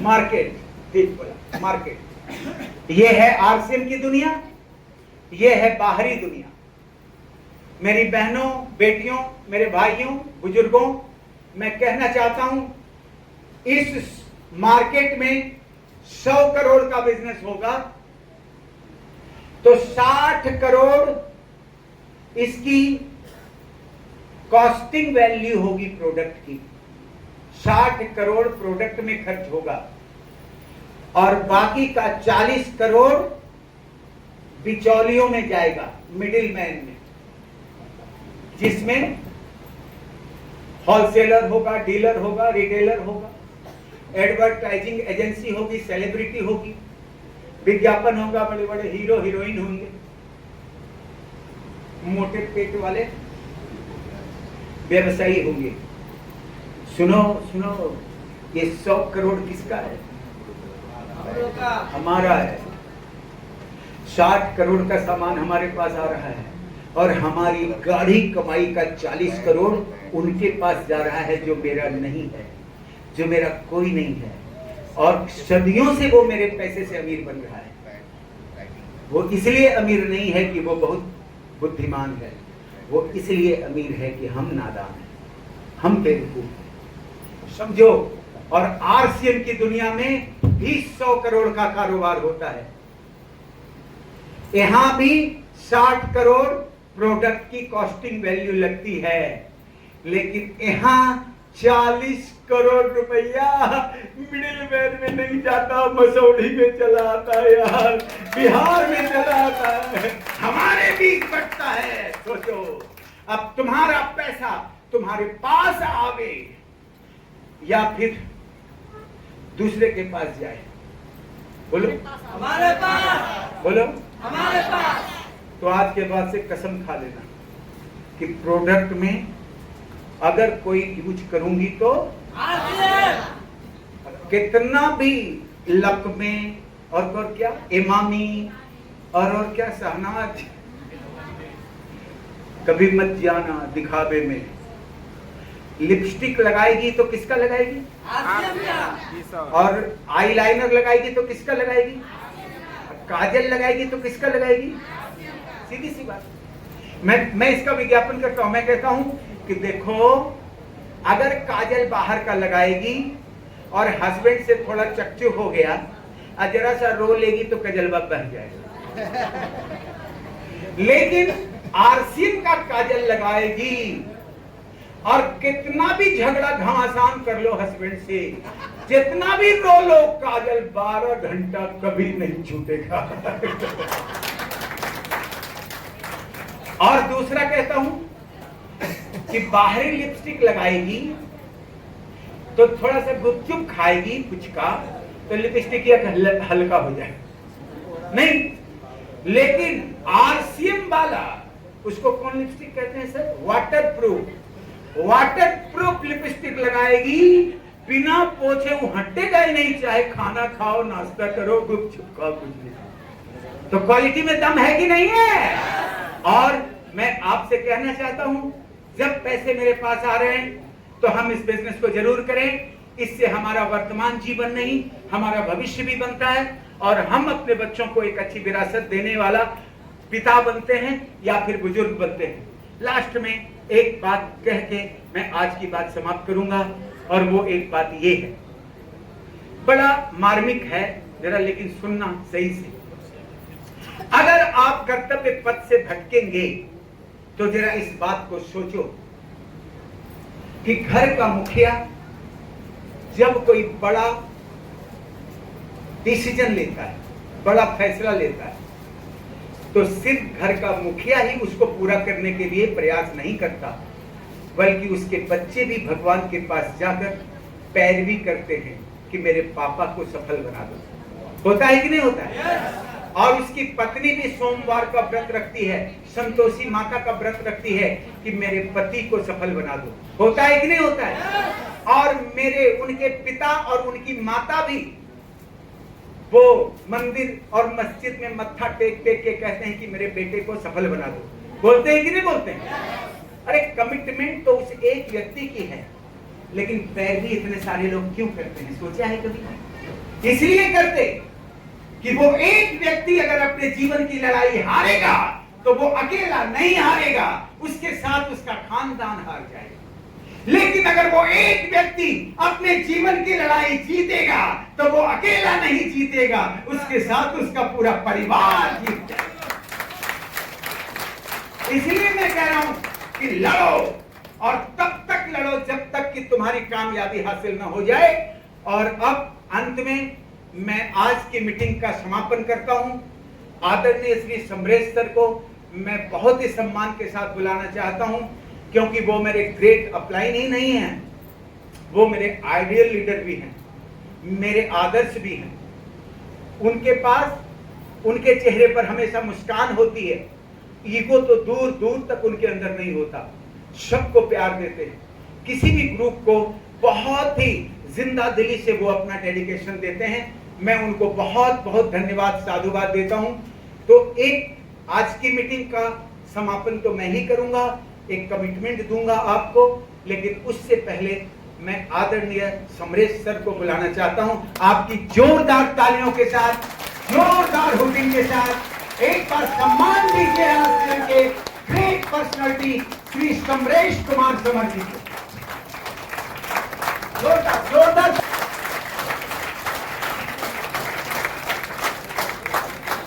मार्केट, ठीक बोला, मार्केट। ये है आरसीएम की दुनिया, ये है बाहरी दुनिया। मेरी बहनों, बेटियों, मेरे भाइयों, बुजुर्गों, मैं कहना चाहता हूं, इस मार्केट में 100 करोड़ का बिजनेस होगा तो 60 करोड़ इसकी कॉस्टिंग वैल्यू होगी प्रोडक्ट की। 60 करोड़ प्रोडक्ट में खर्च होगा और बाकी का 40 करोड़ बिचौलियों में जाएगा, मिडिल मैन में, जिसमें होलसेलर होगा, डीलर होगा, रिटेलर होगा, एडवर्टाइजिंग एजेंसी होगी, सेलिब्रिटी होगी, विज्ञापन होगा, बड़े बड़े हीरो हीरोइन होंगे, मोटे पेट वाले व्यवसायी होंगे। सुनो सुनो, ये 100 करोड़ किसका है? हमारा है। 60 करोड़ का सामान हमारे पास आ रहा है और हमारी गाढ़ी कमाई का 40 करोड़ उनके पास जा रहा है जो मेरा नहीं है, जो मेरा कोई नहीं है, और सदियों से वो मेरे पैसे से अमीर बन रहा है। वो इसलिए अमीर नहीं है कि वो बहुत बुद्धिमान है, वो इसलिए अमीर है कि हम नादान हैं। हम बेवकूफ समझो। और आरसीएम की दुनिया में भी 100 करोड़ का कारोबार होता है। यहां भी 60 करोड़ प्रोडक्ट की कॉस्टिंग वैल्यू लगती है, लेकिन यहां 40 करोड़ रुपया मिडिल मैन में नहीं जाता, मसौढ़ी में चला आता है यार, बिहार में चला आता है, हमारे बीच बटता है। सोचो, अब तुम्हारा पैसा तुम्हारे पास आवे या फिर दूसरे के पास जाए? बोलो हमारे पास, बोलो हमारे पास। तो आज के बाद से कसम खा लेना कि प्रोडक्ट में अगर कोई यूज करूंगी तो कितना भी लक में और क्या इमामी और क्या शहनाज, कभी मत जाना दिखावे में। लिपस्टिक लगाएगी तो किसका लगाएगी? और आईलाइनर लगाएगी तो किसका लगाएगी? काजल लगाएगी तो किसका लगाएगी? सीधी सी बात। मैं इसका विज्ञापन करता हूं। मैं कहता हूं कि देखो, अगर काजल बाहर का लगाएगी और हस्बैंड से थोड़ा चकचू हो गया और जरा सा रो लेगी तो कजलवा बह जाएगा। लेकिन आरसीएम का काजल लगाएगी और कितना भी झगड़ा घमासान कर लो हस्बैंड से, जितना भी रो लो, काजल 12 घंटा कभी नहीं छूटेगा। और दूसरा कहता हूं कि बाहरी लिपस्टिक लगाएगी तो थोड़ा सा गुपचुप खाएगी कुछ का तो लिपस्टिक हल्का हो जाए नहीं, लेकिन आरसीएम वाला, उसको कौन लिपस्टिक कहते हैं सर? वाटर प्रूफ लिपस्टिक लगाएगी, बिना पोछे वो हटेगा ही नहीं, चाहे खाना खाओ, नाश्ता करो, गुपचुप खाओ, कुछ नहीं। तो क्वालिटी में दम है कि नहीं है? और मैं आपसे कहना चाहता हूं, जब पैसे मेरे पास आ रहे हैं तो हम इस बिजनेस को जरूर करें। इससे हमारा वर्तमान जीवन नहीं, हमारा भविष्य भी बनता है और हम अपने बच्चों को एक अच्छी विरासत देने वाला पिता बनते हैं या फिर बुजुर्ग बनते हैं। लास्ट में एक बात कह के मैं आज की बात समाप्त करूंगा, और वो एक बात ये है, बड़ा मार्मिक है जरा, लेकिन सुनना सही से। अगर आप कर्तव्य पथ से भटकेंगे तो जरा इस बात को सोचो कि घर का मुखिया जब कोई बड़ा डिसीजन लेता है, बड़ा फैसला लेता है, तो सिर्फ घर का मुखिया ही उसको पूरा करने के लिए प्रयास नहीं करता, बल्कि उसके बच्चे भी भगवान के पास जाकर पैरवी करते हैं कि मेरे पापा को सफल बना दो। होता है कि नहीं होता है? और उसकी पत्नी भी सोमवार का व्रत रखती है, संतोषी माता का व्रत रखती है कि मेरे पति को सफल बना दो। होता है कि नहीं होता है? और उनके पिता और उनकी माता भी वो मंदिर और मस्जिद में मत्था टेक टेक के कहते हैं कि मेरे बेटे को सफल बना दो। बोलते हैं कि नहीं बोलते हैं? अरे कमिटमेंट तो उस एक व्यक्ति की है, लेकिन पैरवी इतने सारे लोग क्यों करते हैं? सोचा है कभी? इसलिए करते कि वो एक व्यक्ति अगर अपने जीवन की लड़ाई हारेगा तो वो अकेला नहीं हारेगा, उसके साथ उसका खानदान हार जाएगा। लेकिन अगर वो एक व्यक्ति अपने जीवन की लड़ाई जीतेगा तो वो अकेला नहीं जीतेगा, उसके साथ उसका पूरा परिवार जीत जाएगा। इसलिए मैं कह रहा हूं कि लड़ो, और तब तक लड़ो जब तक कि तुम्हारी कामयाबी हासिल ना हो जाए। और अब अंत में मैं आज की मीटिंग का समापन करता हूं। आदरणीय श्री समरेश सर को मैं बहुत ही सम्मान के साथ बुलाना चाहता हूं, क्योंकि वो मेरे ग्रेट अपलाइन ही नहीं हैं, वो मेरे आइडियल लीडर भी हैं, मेरे आदर्श भी हैं। उनके पास, उनके चेहरे पर हमेशा मुस्कान होती है, ईगो तो दूर दूर तक उनके अंदर नहीं होता, सबको प्यार देते हैं। किसी भी ग्रुप को बहुत ही जिंदा दिली से वो अपना डेडिकेशन देते हैं। मैं उनको बहुत बहुत धन्यवाद, साधुवाद देता हूं। तो एक आज की मीटिंग का समापन तो मैं ही करूंगा, एक कमिटमेंट दूंगा आपको, लेकिन उससे पहले मैं आदरणीय समरेश सर को बुलाना चाहता हूं। आपकी जोरदार तालियों के साथ, जोरदार हुटिंग के साथ एक बार सम्मान दीजिए आरसीएम के ग्रेट पर्सनालिटी श्री समरेश कुमार समर जी को। जोरदार जोरदार